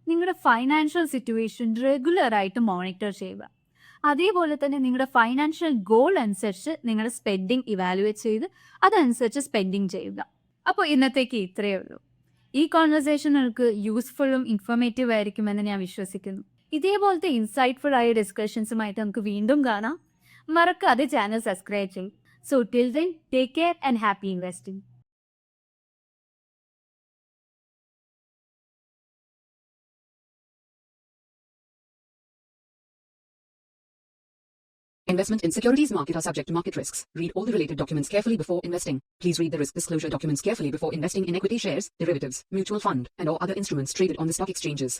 നിങ്ങളുടെ ഫൈനാൻഷ്യൽ സിറ്റുവേഷൻ റെഗുലറായിട്ട് മോണിറ്റർ ചെയ്യുക. അതേപോലെ തന്നെ നിങ്ങളുടെ ഫൈനാൻഷ്യൽ ഗോൾ അനുസരിച്ച് നിങ്ങളുടെ സ്പെൻഡിങ് ഇവാലുവേറ്റ് ചെയ്ത് അതനുസരിച്ച് സ്പെൻഡിങ് ചെയ്യുക. അപ്പോൾ ഇന്നത്തേക്ക് ഇത്രയേ ഉള്ളൂ. ഈ കോൺവെർസേഷൻ നിങ്ങൾക്ക് യൂസ്ഫുള്ളും ഇൻഫോർമേറ്റീവ് ആയിരിക്കുമെന്ന് ഞാൻ വിശ്വസിക്കുന്നു. ഇതേപോലത്തെ ഇൻസൈറ്റ്ഫുൾ ആയ ഡിസ്കഷൻസുമായിട്ട് നമുക്ക് വീണ്ടും കാണാം. മറക്കാതെ ചാനൽ സബ്സ്ക്രൈബ് ചെയ്യും. So till then, take care and happy investing. Investment in securities market are subject to market risks. Read all the related documents carefully before investing. Please read the risk disclosure documents carefully before investing in equity shares, derivatives, mutual fund, and or other instruments traded on the stock exchanges.